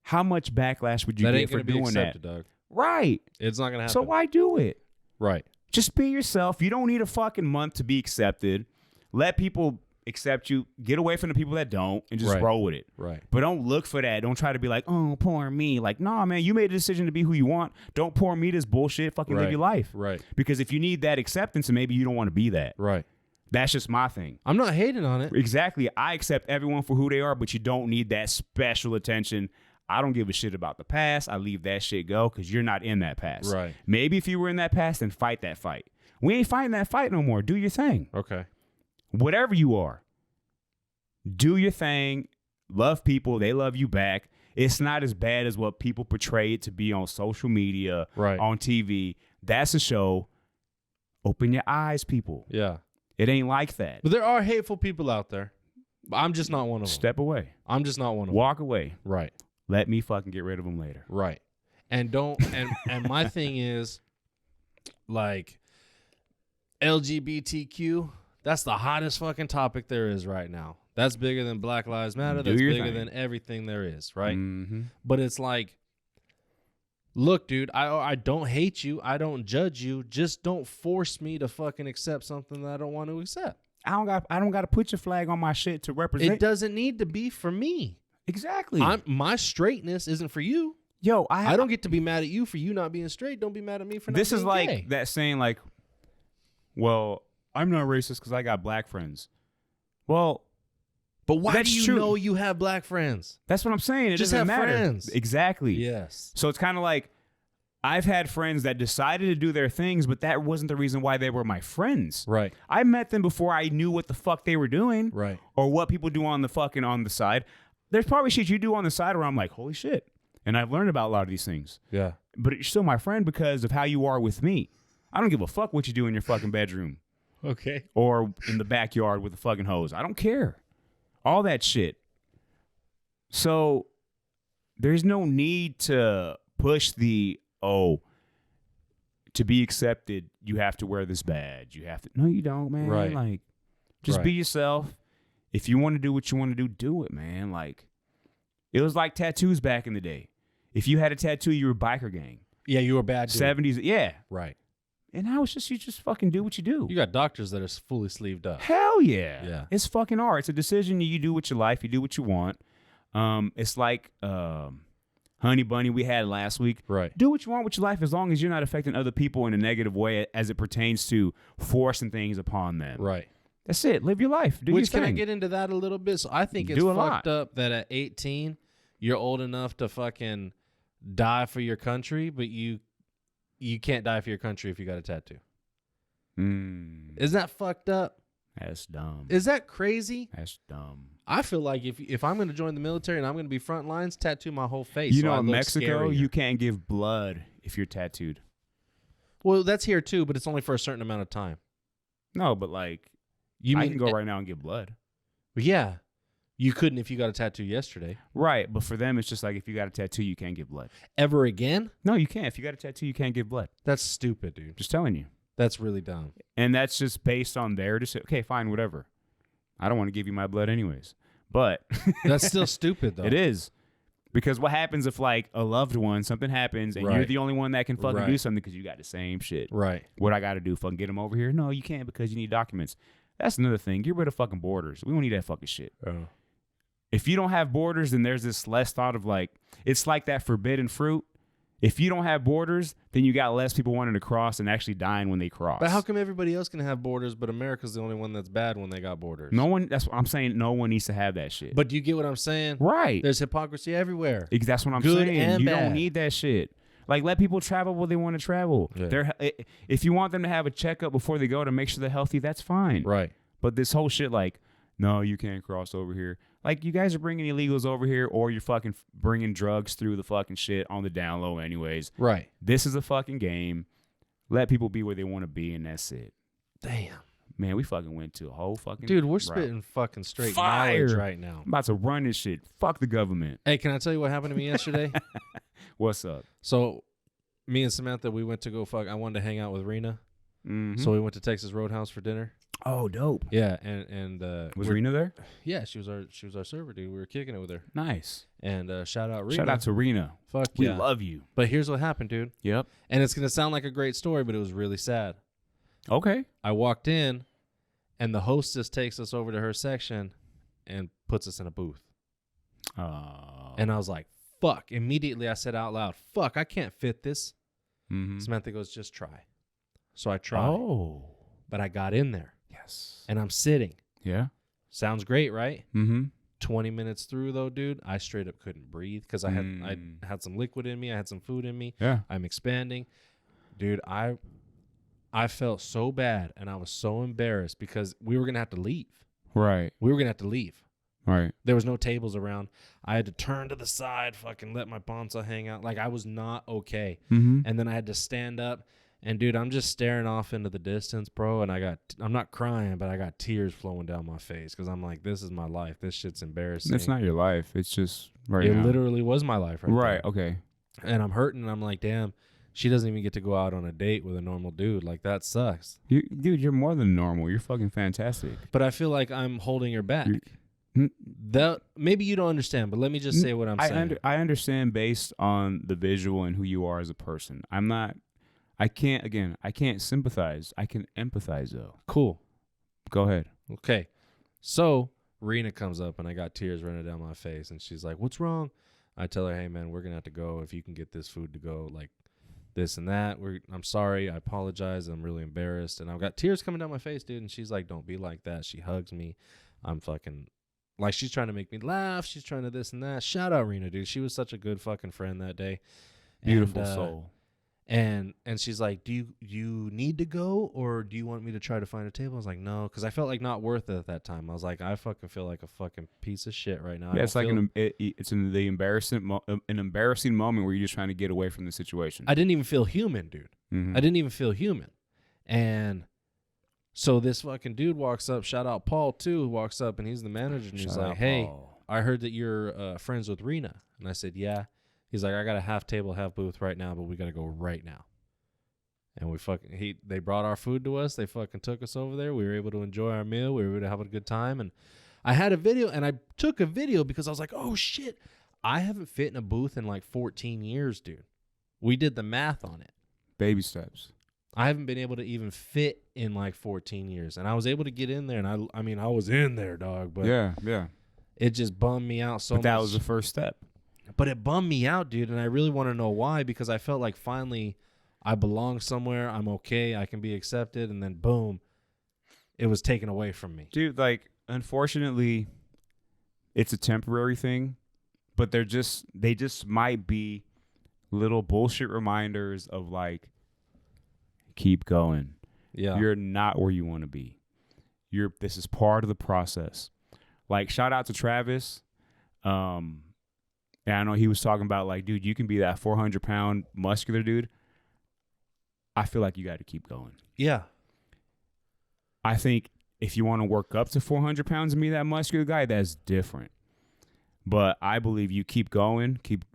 How much backlash would you get for doing accepted, that? Dog. Right. It's not gonna happen. So why do it? Right. Just be yourself. You don't need a fucking month to be accepted. Let people accept you. Get away from the people that don't and just roll with it. Right. But don't look for that. Don't try to be like, oh, poor me. Like, nah, man, you made a decision to be who you want. Don't pour me this bullshit. Fucking live your life. Right. Because if you need that acceptance, and maybe you don't want to be that. Right. That's just my thing. I'm not hating on it. Exactly. I accept everyone for who they are, but you don't need that special attention. I don't give a shit about the past. I leave that shit go because you're not in that past. Right. Maybe if you were in that past, then fight that fight. We ain't fighting that fight no more. Do your thing. Okay. Whatever you are, do your thing. Love people. They love you back. It's not as bad as what people portray it to be on social media, on TV. That's a show. Open your eyes, people. Yeah. It ain't like that. But there are hateful people out there. I'm just not one of them. Step away. I'm just not one of them. Walk away. Right. Let me fucking get rid of them later. Right. And don't and my thing is like LGBTQ, that's the hottest fucking topic there is right now. That's bigger than Black Lives Matter. That's bigger than everything there is, right? Mm-hmm. But it's like, look, dude, I don't hate you. I don't judge you. Just don't force me to fucking accept something that I don't want to accept. I don't got to put your flag on my shit to represent. It doesn't need to be for me. Exactly. My straightness isn't for you. Yo, I don't get to be mad at you for you not being straight. Don't be mad at me for not being This is like gay. that saying like, well, I'm not racist because I got black friends. Well, but why that's do you true. know you have black friends? That's what I'm saying. It Just doesn't have matter. friends. Exactly. Yes. So it's kind of like I've had friends that decided to do their things, but that wasn't the reason why they were my friends. Right. I met them before I knew what the fuck they were doing. Right. Or what people do on the side. There's probably shit you do on the side where I'm like, holy shit. And I've learned about a lot of these things. Yeah. But you're still my friend because of how you are with me. I don't give a fuck what you do in your fucking bedroom. Okay. Or in the backyard with a fucking hose. I don't care. All that shit. So there's no need to push to be accepted, you have to wear this badge. You have to. No, you don't, man. Right. Like, just be yourself. If you want to do what you want to do it, man. Like, it was like tattoos back in the day. If you had a tattoo, you were a biker gang. Yeah, you were bad. 70s, yeah. Right. And now it's just, you just fucking do what you do. You got doctors that are fully sleeved up. Hell yeah. Yeah. It's fucking art. It's a decision you do with your life. You do what you want. It's like Honey Bunny we had last week. Right. Do what you want with your life as long as you're not affecting other people in a negative way as it pertains to forcing things upon them. Right. That's it. Live your life. Do your Which, thing. can I get into that a little bit? So I think it's fucked up that at 18, you're old enough to fucking die for your country, but you can't die for your country if you got a tattoo. Isn't that fucked up? That's dumb. Is that crazy? That's dumb. I feel like if I'm going to join the military and I'm going to be front lines, tattoo my whole face. You so know, I in look Mexico, scarier. you can't give blood if you're tattooed. Well, that's here too, but it's only for a certain amount of time. No, but like, I can go right now and give blood. Yeah. You couldn't if you got a tattoo yesterday. Right, but for them, it's just like if you got a tattoo, you can't give blood. Ever again? No, you can't. If you got a tattoo, you can't give blood. That's stupid, dude. Just telling you. That's really dumb. And that's just based on their decision. Okay, fine, whatever. I don't want to give you my blood anyways. But that's still stupid, though. It is. Because what happens if, like, a loved one, something happens, and you're the only one that can fucking do something because you got the same shit. Right. What I got to do, fucking get them over here? No, you can't because you need documents. That's another thing. Get rid of fucking borders. We don't need that fucking shit. If you don't have borders, then there's this less thought of, like, it's like that forbidden fruit. If you don't have borders, then you got less people wanting to cross and actually dying when they cross. But how come everybody else can have borders, but America's the only one that's bad when they got borders? No one, that's what I'm saying. No one needs to have that shit. But do you get what I'm saying? Right. There's hypocrisy everywhere. That's what I'm Good saying. and You bad. don't need that shit. Like, let people travel where they want to travel. Yeah. If you want them to have a checkup before they go to make sure they're healthy, that's fine. Right. But this whole shit, like, no, you can't cross over here. Like, you guys are bringing illegals over here, or you're fucking bringing drugs through the fucking shit on the down low anyways. Right. This is a fucking game. Let people be where they want to be, and that's it. Damn. Man, we fucking went to a whole fucking... Dude, we're route. spitting fucking straight Fire knowledge right now. I'm about to run this shit. Fuck the government. Hey, can I tell you what happened to me yesterday? What's up? So, me and Samantha, we went to go I wanted to hang out with Rena. Mm-hmm. So we went to Texas Roadhouse for dinner. Oh, dope. Yeah, and Was Rena there? Yeah, she was our server, dude. We were kicking it with her. Nice. And shout out Rena. Shout out to Rena. Fuck We yeah. love you. But here's what happened, dude. Yep. And it's gonna sound like a great story, but it was really sad. Okay. I walked in, and the hostess takes us over to her section, and puts us in a booth. And I was like, "Fuck!" Immediately, I said out loud, "Fuck! I can't fit this." Samantha goes, "Just try." So I tried. Oh. But I got in there. Yes. And I'm sitting. Yeah. Sounds great, right? 20 minutes through though, dude, I straight up couldn't breathe because I had some liquid in me, I had some food in me. Yeah. I'm expanding. Dude, I felt so bad and I was so embarrassed because we were gonna have to leave. Right. We were gonna have to leave. Right. There was no tables around. I had to turn to the side, fucking let my bonza hang out. Like I was not okay. And then I had to stand up. And dude, I'm just staring off into the distance, bro. And I'm not crying, but I got tears flowing down my face because I'm like, this is my life. This shit's embarrassing. It's not your life. It's just now. It literally was my life, right? there. Okay. And I'm hurting. And I'm like, damn, she doesn't even get to go out on a date with a normal dude. Like that sucks. Dude, you're more than normal. You're fucking fantastic. But I feel like I'm holding her back. That maybe you don't understand, but let me just say what I'm saying. I understand based on the visual and who you are as a person. I can't sympathize. I can empathize, though. Cool. Go ahead. Okay. So, Rena comes up, and I got tears running down my face, and she's like, "What's wrong?" I tell her, "Hey, man, we're going to have to go. If you can get this food to go, like this and that. I'm sorry. I apologize. I'm really embarrassed." And I've got tears coming down my face, dude, and she's like, "Don't be like that." She hugs me. I'm fucking, like, she's trying to make me laugh. She's trying to this and that. Shout out Rena, dude. She was such a good fucking friend that day. Beautiful soul. And she's like, do you need to go or do you want me to try to find a table? I was like, no, because I felt like not worth it at that time. I was like, I fucking feel like a fucking piece of shit right now. Yeah, it's like it's in the embarrassing moment where you're just trying to get away from the situation. I didn't even feel human, dude. I didn't even feel human. And so this fucking dude walks up, shout out Paul too, who walks up and he's the manager and he's like, "Hey, Paul, I heard that you're friends with Rena." And I said, "Yeah." He's like, "I got a half table, half booth right now, but we got to go right now." And they brought our food to us. They fucking took us over there. We were able to enjoy our meal. We were able to have a good time. And I had a video, and I took a video because I was like, oh, shit. I haven't fit in a booth in like 14 years, dude. We did the math on it. Baby steps. I haven't been able to even fit in like 14 years. And I was able to get in there, and I mean, I was in there, dog. But yeah. It just bummed me out so much. But that was the first step. But it bummed me out, dude, and I really want to know why, because I felt like finally I belong somewhere, I'm okay, I can be accepted, and then boom, it was taken away from me. Dude, like, unfortunately, it's a temporary thing, but they just might be little bullshit reminders of, like, keep going. Yeah. You're not where you want to be. This is part of the process. Like, shout out to Travis. And I know he was talking about, like, dude, you can be that 400-pound muscular dude. I feel like you got to keep going. Yeah. I think if you want to work up to 400 pounds and be that muscular guy, that's different. But I believe you keep going, keep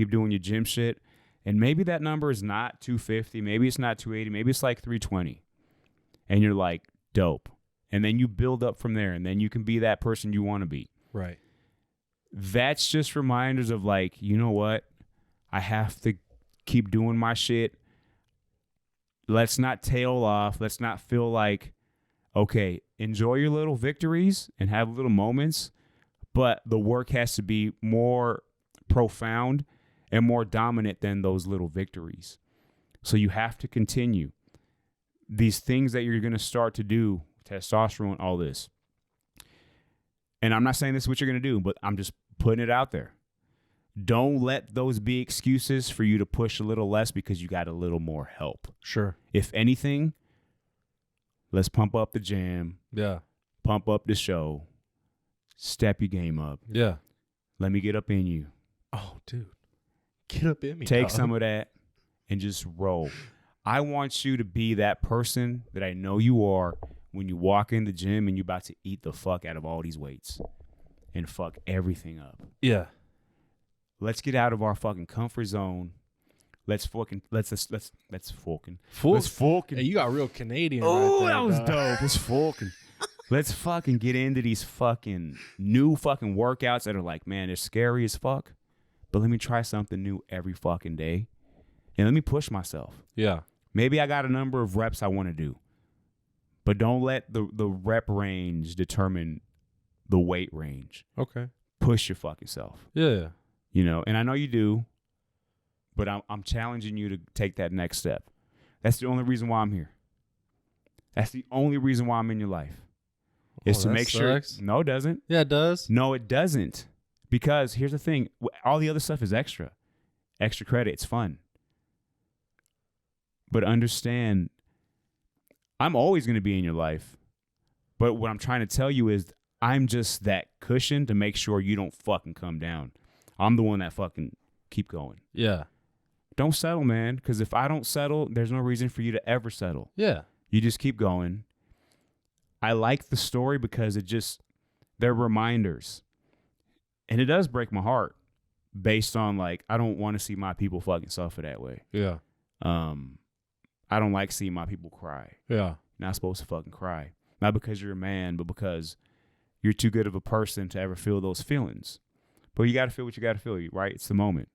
doing your gym shit, and maybe that number is not 250, maybe it's not 280, maybe it's like 320. And you're like, dope. And then you build up from there, and then you can be that person you want to be. Right. That's just reminders of, like, you know what? I have to keep doing my shit. Let's not tail off. Let's not feel like, okay, enjoy your little victories and have little moments, but the work has to be more profound and more dominant than those little victories. So you have to continue. These things that you're going to start to do, testosterone, all this. And I'm not saying this is what you're going to do, but I'm just putting it out there. Don't let those be excuses for you to push a little less because you got a little more help. Sure. If anything, let's pump up the jam. Yeah. Pump up the show. Step your game up. Yeah. Let me get up in you. Oh, dude. Get up in me. Take dog. some of that and just roll. I want you to be that person that I know you are when you walk in the gym and you're about to eat the fuck out of all these weights and fuck everything up. Yeah. Let's get out of our fucking comfort zone. Let's fucking. Hey, you got real Canadian. Oh, right there, that was dog. dope. Let's fucking. Let's fucking get into these fucking new fucking workouts that are like, man, they're scary as fuck. But let me try something new every fucking day. And let me push myself. Yeah. Maybe I got a number of reps I want to do. But don't let the rep range determine the weight range. Okay. Push your fucking self. Yeah. You know, and I know you do, but I'm challenging you to take that next step. That's the only reason why I'm here. That's the only reason why I'm in your life. Is to make sure. No, it doesn't. Yeah, it does. No, it doesn't. Because here's the thing. All the other stuff is extra. Extra credit. It's fun. But understand, I'm always going to be in your life. But what I'm trying to tell you is I'm just that cushion to make sure you don't fucking come down. I'm the one that fucking keep going. Yeah. Don't settle, man. Because if I don't settle, there's no reason for you to ever settle. Yeah. You just keep going. I like the story because they're reminders. And it does break my heart based on like, I don't want to see my people fucking suffer that way. Yeah. I don't like seeing my people cry. Yeah. You're not supposed to fucking cry. Not because you're a man, but because you're too good of a person to ever feel those feelings. But you got to feel what you got to feel, right? It's the moment.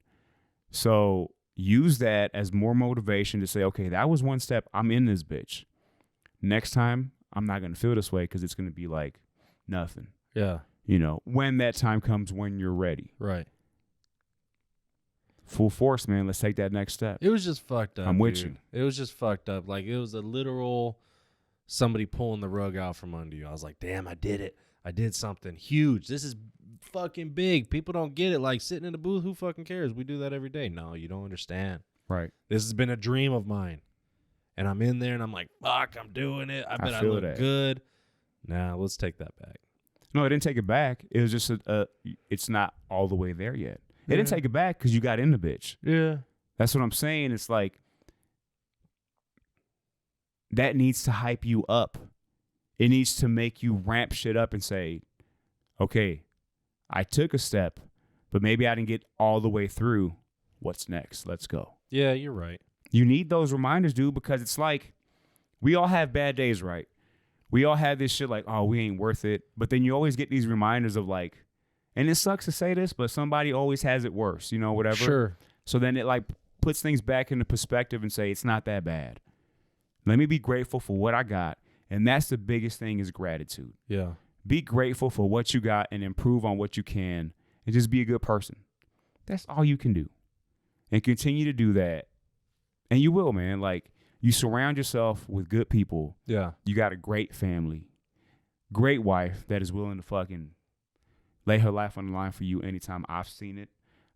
So use that as more motivation to say, okay, that was one step. I'm in this bitch. Next time, I'm not going to feel this way because it's going to be like nothing. Yeah. You know, when that time comes, when you're ready. Right. Full force, man. Let's take that next step. It was just fucked up. I'm with dude. you. It was just fucked up. Like, it was a literal somebody pulling the rug out from under you. I was like, damn, I did it. I did something huge. This is fucking big. People don't get it. Like, sitting in the booth, who fucking cares? We do that every day. No, you don't understand. Right. This has been a dream of mine. And I'm in there and I'm like, fuck, I'm doing it. I bet I look good. Nah, let's take that back. No, I didn't take it back. It was just it's not all the way there yet. It didn't take it back because you got in the bitch. Yeah. That's what I'm saying. It's like that needs to hype you up. It needs to make you ramp shit up and say, okay, I took a step, but maybe I didn't get all the way through. What's next? Let's go. Yeah, you're right. You need those reminders, dude, because it's like we all have bad days, right? We all have this shit like, oh, we ain't worth it. But then you always get these reminders of like, and it sucks to say this, but somebody always has it worse, you know, whatever. Sure. So then it like puts things back into perspective and say, it's not that bad. Let me be grateful for what I got. And that's the biggest thing is gratitude. Yeah. Be grateful for what you got and improve on what you can and just be a good person. That's all you can do. And continue to do that. And you will, man. Like, you surround yourself with good people. Yeah. You got a great family. Great wife that is willing to fucking lay her life on the line for you anytime. I've seen it.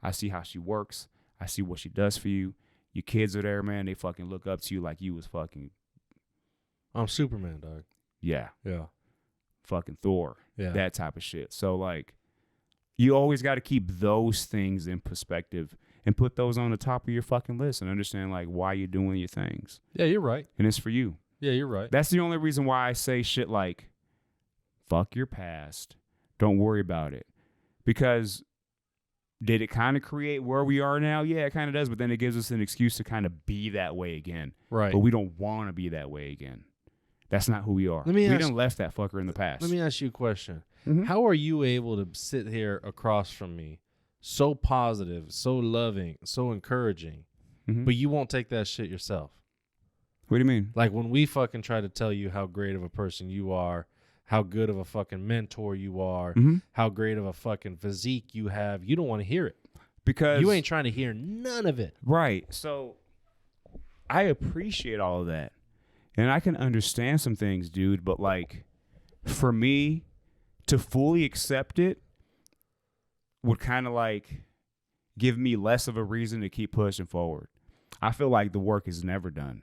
I see how she works. I see what she does for you. Your kids are there, man. They fucking look up to you like you was fucking. I'm Superman, dog. Yeah. Yeah. Fucking Thor. Yeah. That type of shit. So, like, you always got to keep those things in perspective and put those on the top of your fucking list and understand, like, why you're doing your things. Yeah, you're right. And it's for you. Yeah, you're right. That's the only reason why I say shit like, fuck your past. Don't worry about it. Because did it kind of create where we are now? Yeah, it kind of does. But then it gives us an excuse to kind of be that way again. Right. But we don't want to be that way again. That's not who we are. We done left that fucker in the past. Let me ask you a question. Mm-hmm. How are you able to sit here across from me, so positive, so loving, so encouraging, but you won't take that shit yourself? What do you mean? Like when we fucking try to tell you how great of a person you are, how good of a fucking mentor you are, how great of a fucking physique you have, you don't want to hear it. Because you ain't trying to hear none of it. Right. So I appreciate all of that. And I can understand some things, dude. But like for me to fully accept it would kind of like give me less of a reason to keep pushing forward. I feel like the work is never done.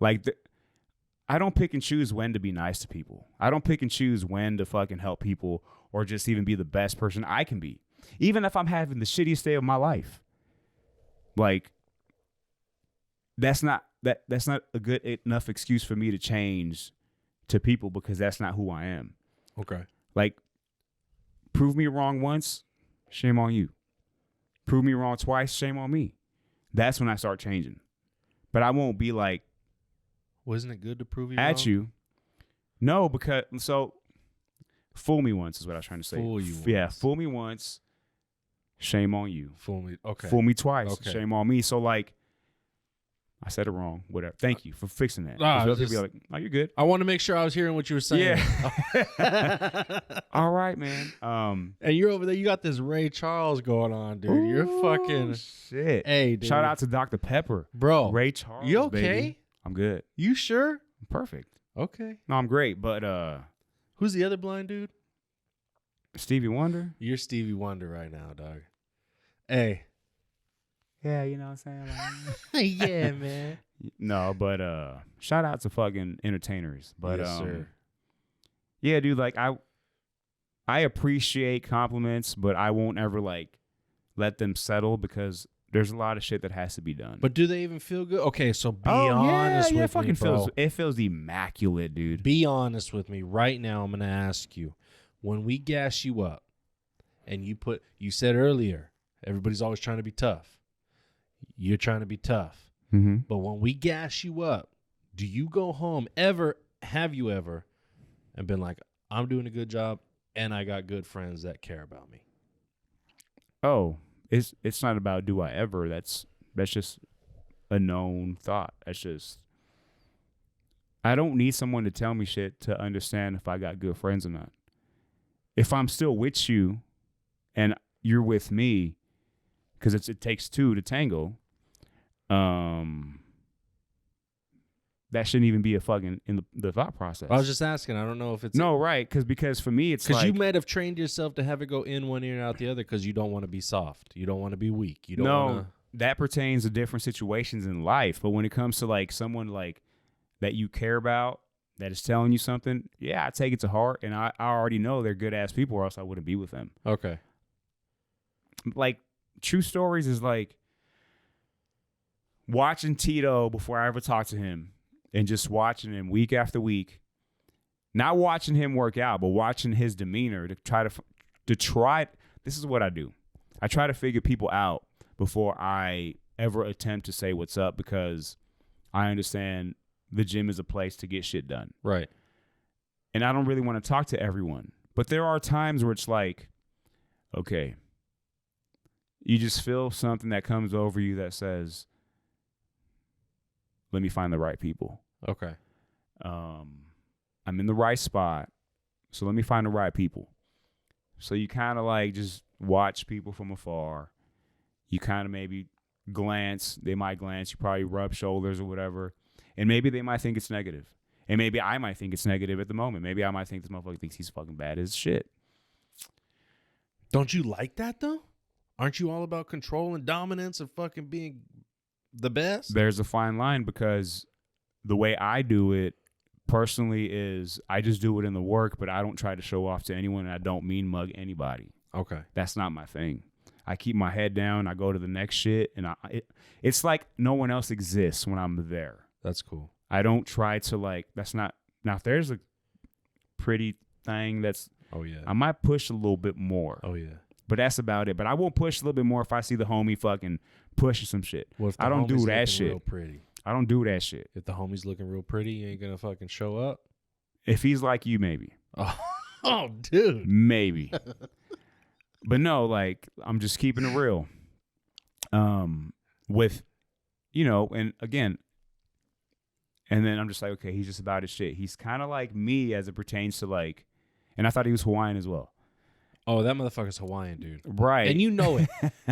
Like I don't pick and choose when to be nice to people. I don't pick and choose when to fucking help people or just even be the best person I can be. Even if I'm having the shittiest day of my life. Like that's not a good enough excuse for me to change to people because that's not who I am. Okay. Like prove me wrong once, shame on you. Prove me wrong twice, shame on me. That's when I start changing. But I won't be like, wasn't it good to prove you at wrong? you? No, because so Fool me once is what I was trying to say. Fool you Yeah, once. fool me once, shame on you. Fool me. Okay. Fool me twice, Okay. shame on me. So like, I said it wrong. Whatever. Thank you for fixing that. Nah, 'Cause other just- people be like, "Oh, you're good." I want to make sure I was hearing what you were saying. Yeah. All right, man. And you're over there. You got this Ray Charles going on, dude. You're ooh, fucking. shit. Hey, dude. Shout out to Dr. Pepper, bro. Ray Charles. You okay? Baby. I'm good. You sure? I'm perfect. Okay. No, I'm great. But Who's the other blind dude? Stevie Wonder. You're Stevie Wonder right now, dog. Hey. Yeah, you know what I'm saying. Yeah, man. No, but shout out to fucking entertainers. But Yes, sir. yeah, dude, like I appreciate compliments, but I won't ever like let them settle because there's a lot of shit that has to be done. But do they even feel good? Okay, so be oh, honest yeah, with fucking me, bro. feels immaculate, dude. Be honest with me right now. I'm gonna ask you, when we gas you up, and you said earlier, everybody's always trying to be tough. You're trying to be tough, Mm-hmm. but when we gas you up, do you go home ever? Have you ever, and been like, I'm doing a good job, and I got good friends that care about me? Oh, it's not about do I ever. That's just a known thought. That's just I don't need someone to tell me shit to understand if I got good friends or not. If I'm still with you and you're with me, because it takes two to tango, that shouldn't even be a fucking in the thought process. I was just asking. I don't know if it's no, right, because for me it's because like you might have trained yourself to have it go in one ear and out the other because you don't want to be soft. You don't want to be weak. You don't want to. That pertains to different situations in life. But when it comes to like someone like that you care about that is telling you something, yeah, I take it to heart, and I already know they're good ass people, or else I wouldn't be with them. Okay. Like true stories is like watching Tito before I ever talked to him, and just watching him week after week. Not watching him work out, but watching his demeanor to try. This is what I do. I try to figure people out before I ever attempt to say what's up, because I understand the gym is a place to get shit done. Right. And I don't really want to talk to everyone. But there are times where it's like, okay, you just feel something that comes over you that says, let me find the right people. Okay. I'm in the right spot, so let me find the right people. So you kind of like just watch people from afar. You kind of maybe glance. They might glance. You probably rub shoulders or whatever. And maybe they might think it's negative. And maybe I might think it's negative at the moment. Maybe I might think this motherfucker thinks he's fucking bad as shit. Don't you like that, though? Aren't you all about control and dominance and fucking being the best? There's a fine line, because the way I do it personally is I just do it in the work, but I don't try to show off to anyone, and I don't mean mug anybody. Okay. That's not my thing. I keep my head down. I go to the next shit, and it's like no one else exists when I'm there. That's cool. I don't try to like. That's not. Now, if there's a pretty thing that's, Oh, yeah. I might push a little bit more. Oh, yeah. But that's about it. But I won't push a little bit more if I see the homie fucking pushing some shit. Well, if the I don't do homie's that looking shit. Real pretty. I don't do that shit. If the homie's looking real pretty, you ain't gonna fucking show up. If he's like you, maybe. Oh, dude. Maybe. But no, like, I'm just keeping it real. With, and again, and then I'm just like, okay, he's just about his shit. He's kind of like me as it pertains to like, and I thought he was Hawaiian as well. Oh, that motherfucker's Hawaiian, dude. Right. And you know it.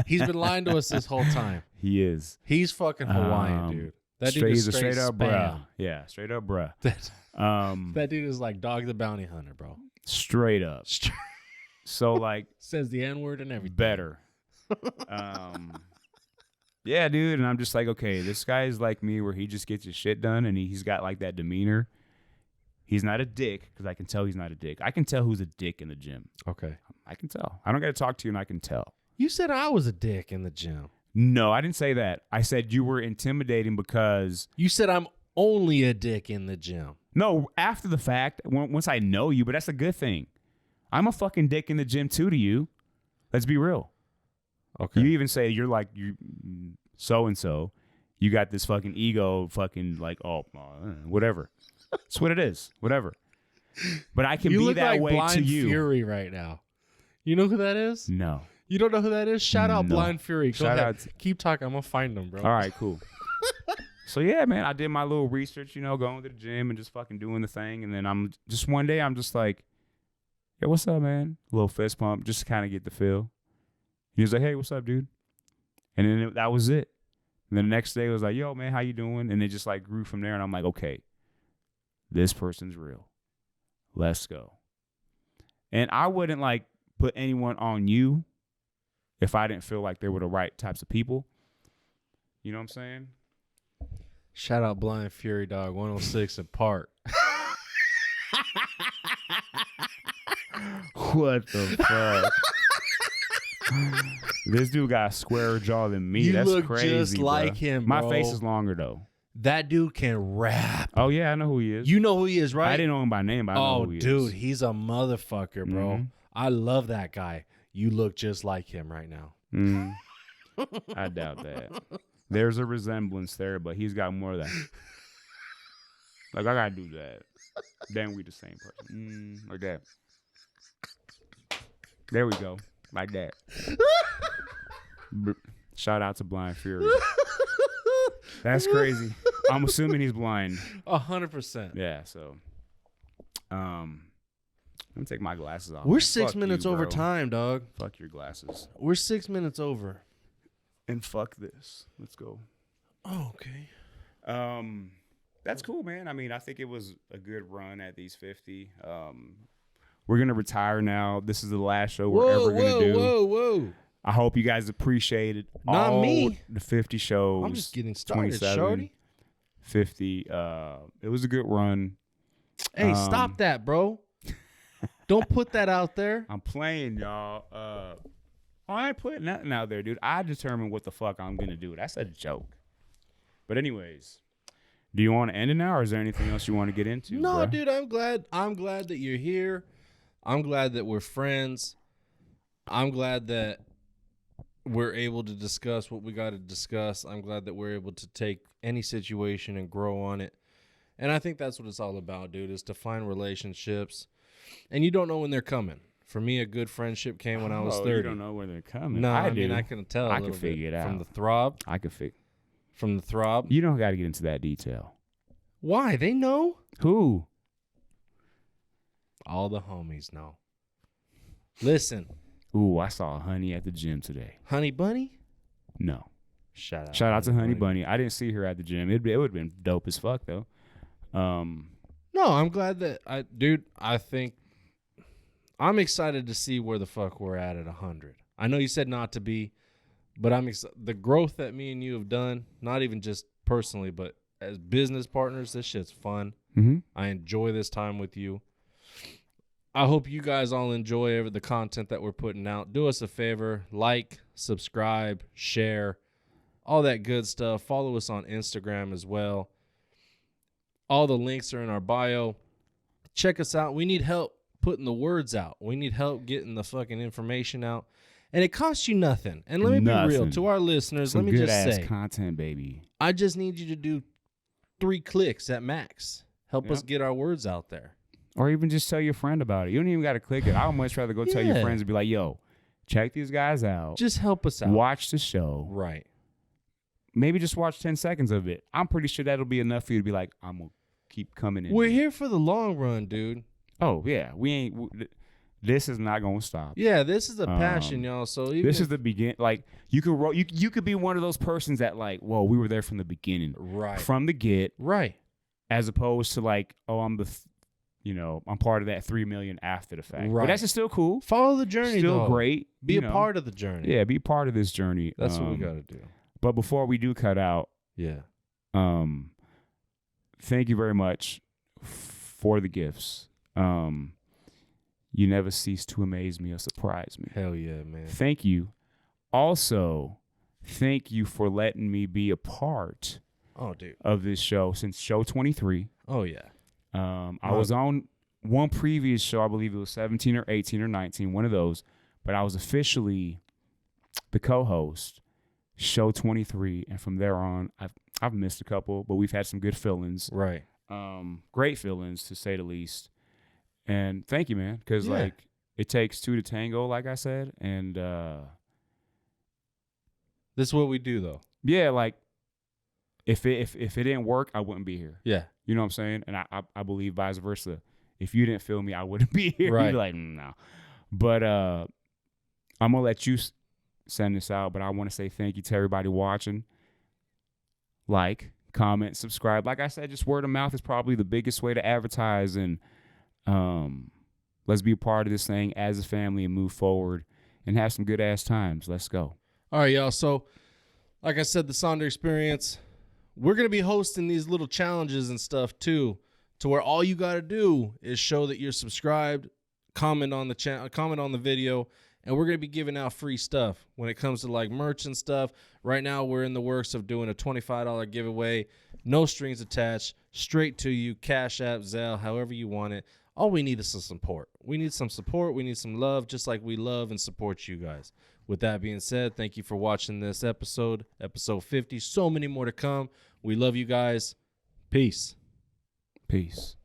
He's been lying to us this whole time. He is. He's fucking Hawaiian, dude. That dude is straight up spam. bruh. Yeah, straight up bruh. That dude is like Dog the Bounty Hunter, bro. Straight up. So like, says the N-word and everything. better. Yeah, dude. And I'm just like, okay, this guy is like me, where he just gets his shit done, and he's got like that demeanor. He's not a dick, because I can tell he's not a dick. I can tell who's a dick in the gym. Okay. I can tell. I don't got to talk to you, and I can tell. You said I was a dick in the gym. No, I didn't say that. I said you were intimidating because... You said I'm only a dick in the gym. No, after the fact, once I know you, but that's a good thing. I'm a fucking dick in the gym too to you. Let's be real. Okay. You even say you're like, you so-and-so. You got this fucking ego, fucking like, whatever. That's what it is. Whatever. But I can You be look that like way Blind to you. Fury right now. You know who that is? No. You don't know who that is? Shout out No. Blind Fury. Go Shout ahead. out to- Keep talking. I'm gonna find them, bro. All right, cool. So yeah, man, I did my little research, going to the gym and just fucking doing the thing. And then one day I'm just like, yo, what's up, man? A little fist pump, just to kind of get the feel. He was like, hey, what's up, dude? And then that was it. And then the next day it was like, yo, man, how you doing? And it just like grew from there. And I'm like, okay, this person's real. Let's go. And I wouldn't like put anyone on you if I didn't feel like they were the right types of people. You know what I'm saying? Shout out Blind Fury, dog. 106 and Park. What the fuck? This dude got a squarer jaw than me. You That's look crazy, just bro. like him, My bro. face is longer though. That dude can rap. Oh yeah, I know who he is. You know who he is, right? I didn't know him by name, but I know who he dude, is. he's a motherfucker, bro. Mhm. I love that guy. You look just like him right now. Mm. I doubt that. There's a resemblance there, but he's got more of that. Like I gotta do that. Then we the same person. Like that. There we go. Like that. Shout out to Blind Fury. That's crazy. I'm assuming he's blind. 100%. Yeah, so let me take my glasses off. We're 6 Fuck minutes you, over bro. time, dog. Fuck your glasses. We're 6 minutes over. And fuck this. Let's go. Oh, okay. That's cool, man. I mean, I think it was a good run at these 50. We're gonna retire now. This is the last show we're ever gonna do. Whoa. I hope you guys appreciated Not all me. the 50 shows. I'm just getting started, 27, shorty. 50. It was a good run. Hey, stop that, bro. Don't put that out there. I'm playing, y'all. I ain't putting nothing out there, dude. I determine what the fuck I'm gonna do. That's a joke. But anyways, do you want to end it now, or is there anything else you want to get into? No, bruh? dude, I'm glad that you're here. I'm glad that we're friends. I'm glad that we're able to discuss what we got to discuss. I'm glad that we're able to take any situation and grow on it. And I think that's what it's all about, dude, is to find relationships. And you don't know when they're coming. For me, a good friendship came when I was 30. You don't know when they're coming. No, I I mean, do. I can tell. I can figure it out. From the throb. I can figure. From the throb. You don't got to get into that detail. Why? They know. Who? All the homies know. Listen. Ooh, I saw a honey at the gym today. Honey Bunny? No. Shout out to Honey Bunny. I didn't see her at the gym. It would have been dope as fuck though. No, I'm glad that I think I'm excited to see where the fuck we're at 100. I know you said not to be, but I'm the growth that me and you have done, not even just personally, but as business partners, this shit's fun. Mm-hmm. I enjoy this time with you. I hope you guys all enjoy the content that we're putting out. Do us a favor, like, subscribe, share, all that good stuff. Follow us on Instagram as well. All the links are in our bio. Check us out. We need help putting the words out. We need help getting the fucking information out. And it costs you nothing. And let me be real. To our listeners, Some let me just good-ass say, content, baby. I just need you to do 3 clicks at max. Help us get our words out there. Or even just tell your friend about it. You don't even got to click it. I would much rather go tell your friends and be like, yo, check these guys out. Just help us out. Watch the show. Right. Maybe just watch 10 seconds of it. I'm pretty sure that'll be enough for you to be like, I'm going to keep coming in. We're here for the long run, dude. Oh, yeah. This is not going to stop. Yeah, this is a passion, y'all. So even this is the begin. Like, you could be one of those persons that like, whoa, we were there from the beginning. Right. From the get. Right. As opposed to like, oh, I'm I'm part of that 3 million after the fact. Right. But that's just still cool. Follow the journey, Still though. great. Be a part of the journey. Yeah, be part of this journey. That's what we got to do. But before we do cut out, yeah. Thank you very much for the gifts. You never cease to amaze me or surprise me. Hell yeah, man. Thank you. Also, thank you for letting me be a part of this show since show 23. Oh, yeah. I was on one previous show, I believe it was 17 or 18 or 19, one of those, but I was officially the co-host, show 23, and from there on, I've missed a couple, but we've had some good fill-ins. Right. Great fill-ins, to say the least. And thank you, man, because Yeah. like it takes two to tango, like I said, and This is what we do, though. yeah, like if it didn't work, I wouldn't be here. Yeah. You know what I'm saying? And I believe vice versa. If you didn't feel me, I wouldn't be here. Right. You'd be like, no. But I'm gonna let you send this out. But I want to say thank you to everybody watching. Like, comment, subscribe. Like I said, just word of mouth is probably the biggest way to advertise. And let's be a part of this thing as a family and move forward and have some good ass times. Let's go. All right, y'all. So, like I said, the Sonder experience, we're going to be hosting these little challenges and stuff too, to where all you got to do is show that you're subscribed, comment on the channel, comment on the video, and we're going to be giving out free stuff when it comes to like merch and stuff. Right now, we're in the works of doing a $25 giveaway, no strings attached, straight to you, Cash App, Zelle, however you want it. All we need is some support. We need some support. We need some love, just like we love and support you guys. With that being said, thank you for watching this episode 50. So many more to come. We love you guys. Peace. Peace.